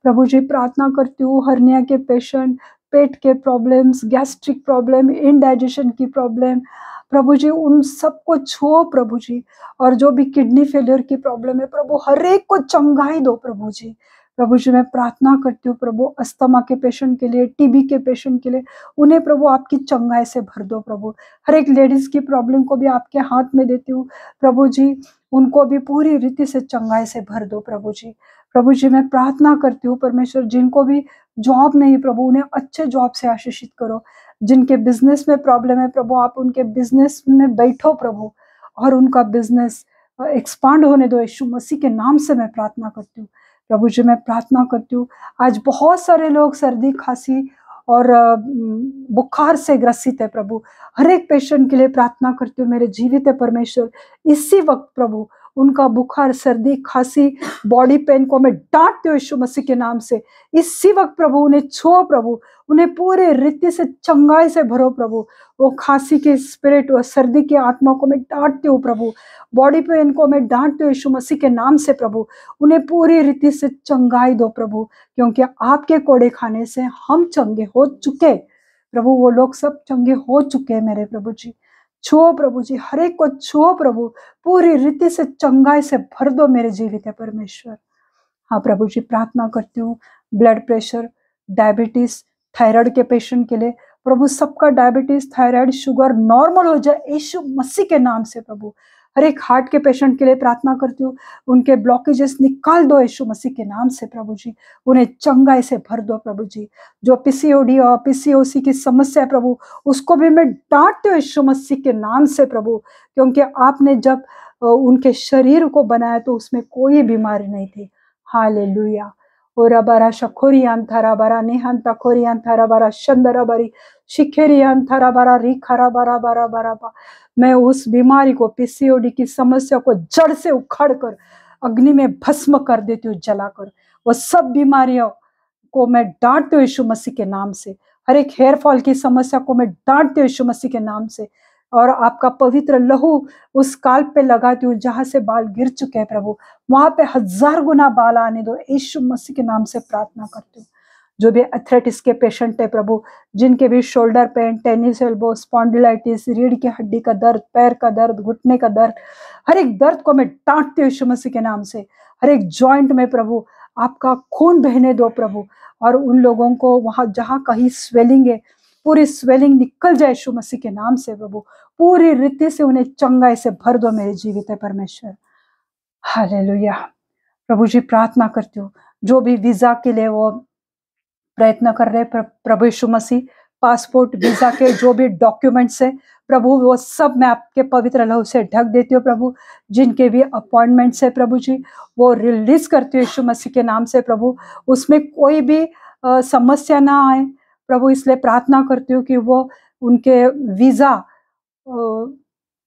प्रभु जी प्रार्थना करती हूँ हर्निया के पेशेंट, पेट के प्रॉब्लम्स, गैस्ट्रिक प्रॉब्लम, इनडाइजेशन की प्रॉब्लम, प्रभु जी उन सबको छुओ प्रभु जी। और जो भी किडनी फेलियर की प्रॉब्लम है प्रभु, हर एक को चंगाई दो प्रभु जी। प्रभु जी मैं प्रार्थना करती हूँ प्रभु अस्थमा के पेशेंट के लिए, टीबी के पेशेंट के लिए, उन्हें प्रभु आपकी चंगाई से भर दो प्रभु। हर एक लेडीज की प्रॉब्लम को भी आपके हाथ में देती हूँ प्रभु जी। उनको भी पूरी रीति से चंगाई से भर दो प्रभु जी। प्रभु जी मैं प्रार्थना करती हूँ परमेश्वर, जिनको भी जॉब नहीं प्रभु, उन्हें अच्छे जॉब से आशीषित करो। जिनके बिजनेस में प्रॉब्लम है प्रभु, आप उनके बिजनेस में बैठो प्रभु, और उनका बिजनेस एक्सपांड होने दो। यीशु मसीह के नाम से मैं प्रार्थना करती हूँ प्रभु जी। मैं प्रार्थना करती हूँ, आज बहुत सारे लोग सर्दी खांसी और बुखार से ग्रसित है प्रभु। हर एक पेशेंट के लिए प्रार्थना करती हूँ मेरे जीवित है परमेश्वर। इसी वक्त प्रभु उनका बुखार, सर्दी, खांसी, बॉडी पेन को मैं डांटती हूँ यीशु मसीह के नाम से। इसी वक्त प्रभु उन्हें छुओ प्रभु, उन्हें पूरे रीति से चंगाई से भरो प्रभु। वो खांसी के स्पिरिट और सर्दी की आत्मा को मैं डांटती हूँ प्रभु, बॉडी पेन को मैं डांटती हूँ यीशु मसीह के नाम से प्रभु। उन्हें पूरी रीति से चंगाई दो प्रभु, क्योंकि आपके कोड़े खाने से हम चंगे हो चुके प्रभु। वो लोग सब चंगे हो चुके हैं मेरे प्रभु जी। छुओ प्रभु जी, हर एक को छुओ प्रभु, पूरी रीति से चंगाई से भर दो मेरे जीवित है परमेश्वर। हाँ प्रभु जी, प्रार्थना करती हूँ ब्लड प्रेशर, डायबिटीज, थायराइड के पेशेंट के लिए प्रभु, सबका डायबिटीज, थायराइड, शुगर नॉर्मल हो जाए यीशु मसीह के नाम से प्रभु। हर एक हार्ट के पेशेंट के लिए प्रार्थना करती हूँ, उनके ब्लॉकेजेस निकाल दो यीशु मसीह के नाम से प्रभु जी। उन्हें चंगाई से भर दो प्रभु जी। जो पीसीओडी और पीसीओसी की समस्या है प्रभु, उसको भी मैं डांटती हूँ यीशु मसीह के नाम से प्रभु, क्योंकि आपने जब उनके शरीर को बनाया तो उसमें कोई बीमारी नहीं थी। हालेलुया। ओरा बारा शखोरियान थारा बारा नेहान तखोरियान थारा बारा शंदरा बारी शिखेरियान थारा बारा री खरा बारा बारा बारा बा। मैं उस बीमारी को, पीसीओडी की समस्या को जड़ से उखाड़ कर अग्नि में भस्म कर देती हूँ, जलाकर। वो सब बीमारियों को मैं डांटती हूँ यीशु मसीह के नाम से। हर एक हेयर फॉल की समस्या को मैं डांटती हूँ यीशु मसीह के नाम से, और आपका पवित्र लहू उस काल पे लगाती हूँ जहां से बाल गिर चुके हैं प्रभु, वहां पे 1000 गुना बाल आने दो यीशु मसीह के नाम से प्रार्थना करती हूँ। जो भी एथलेटिक्स के पेशेंट है प्रभु, जिनके भी shoulder pain, tennis elbow, spondylitis, रीढ़ की हड्डी का दर्द, पैर का दर्द, घुटने का दर्द, हर एक दर्द को मैं डांटती हूँ यीशु मसीह के नाम से। हर एक जॉइंट में प्रभु आपका खून बहने दो प्रभु, और उन लोगों को वहां जहां कहीं स्वेलिंग है, पूरी स्वेलिंग निकल जाए यीशु मसीह के नाम से प्रभु। पूरी रीति से उन्हें चंगाई से भर दो मेरे जीवित है परमेश्वर। हालेलुया। प्रभु जी, प्रार्थना करती हूँ जो भी वीजा के लिए वो प्रयत्न कर रहे प्रभु यीशु मसीह, पासपोर्ट, वीजा के जो भी डॉक्यूमेंट्स है प्रभु, वो सब मैं आपके पवित्र लहू से ढक देती हूँ प्रभु। जिनके भी अपॉइंटमेंट्स है प्रभु जी, वो रिलीज करती हूँ यीशु मसीह के नाम से प्रभु। उसमें कोई भी समस्या ना आए प्रभु, इसलिए प्रार्थना करती हूँ कि वो उनके वीजा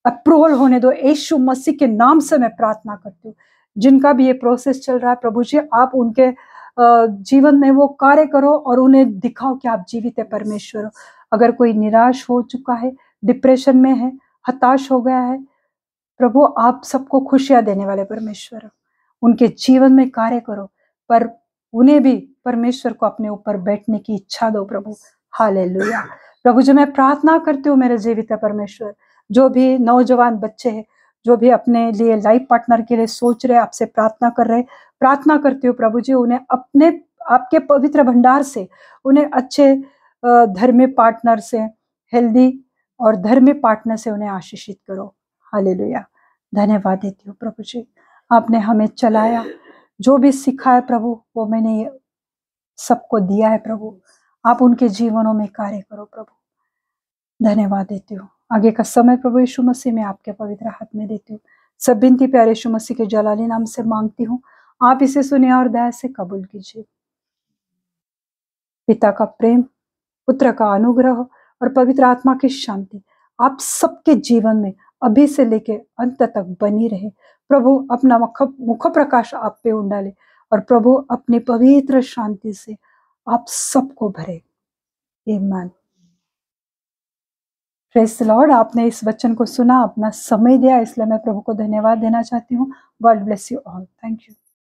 अप्रूवल होने दो यीशु मसीह के नाम से मैं प्रार्थना करती हूँ। जिनका भी ये प्रोसेस चल रहा है प्रभु जी, आप उनके जीवन में वो कार्य करो और उन्हें दिखाओ कि आप जीवित है परमेश्वर हो। अगर कोई निराश हो चुका है, डिप्रेशन में है, हताश हो गया है प्रभु, आप सबको खुशियां देने वाले परमेश्वर हो, उनके जीवन में कार्य करो, पर उन्हें भी परमेश्वर को अपने ऊपर बैठने की इच्छा दो प्रभु। हालेलुया। प्रभु जी, मैं प्रार्थना करती हूँ मेरे जीवित परमेश्वर, जो भी नौजवान बच्चे हैं, जो भी अपने लिए लाइफ पार्टनर के लिए सोच रहे, आपसे प्रार्थना कर रहे, प्रार्थना करती हूँ प्रभु जी, उन्हें अपने आपके पवित्र भंडार से उन्हें अच्छे धर्मी पार्टनर से, हेल्दी और धर्मी पार्टनर से उन्हें आशीषित करो। हालेलुया। धन्यवाद देती हूँ प्रभु जी, आपने हमें चलाया, जो भी सिखा है प्रभु वो मैंने सबको दिया है प्रभु। आप उनके जीवनों में कार्य करो प्रभु। धन्यवाद देती हूँ। आगे का समय प्रभु यीशु मसीह में आपके पवित्र हाथ में देती हूँ। सब बिनती प्यारे यीशु मसीह के जलाली नाम से मांगती हूँ, आप इसे सुनिए और दया से कबूल कीजिए। पिता का प्रेम, पुत्र का अनुग्रह और पवित्र आत्मा की शांति आप सबके जीवन में अभी से लेके अंत तक बनी रहे। प्रभु अपना मुख प्रकाश आप पे उंडाले, और प्रभु अपनी पवित्र शांति से आप सबको भरे। आमीन। Praise the Lord. आपने इस वचन को सुना, अपना समय दिया, इसलिए मैं प्रभु को धन्यवाद देना चाहती हूँ। God bless you all. Thank you.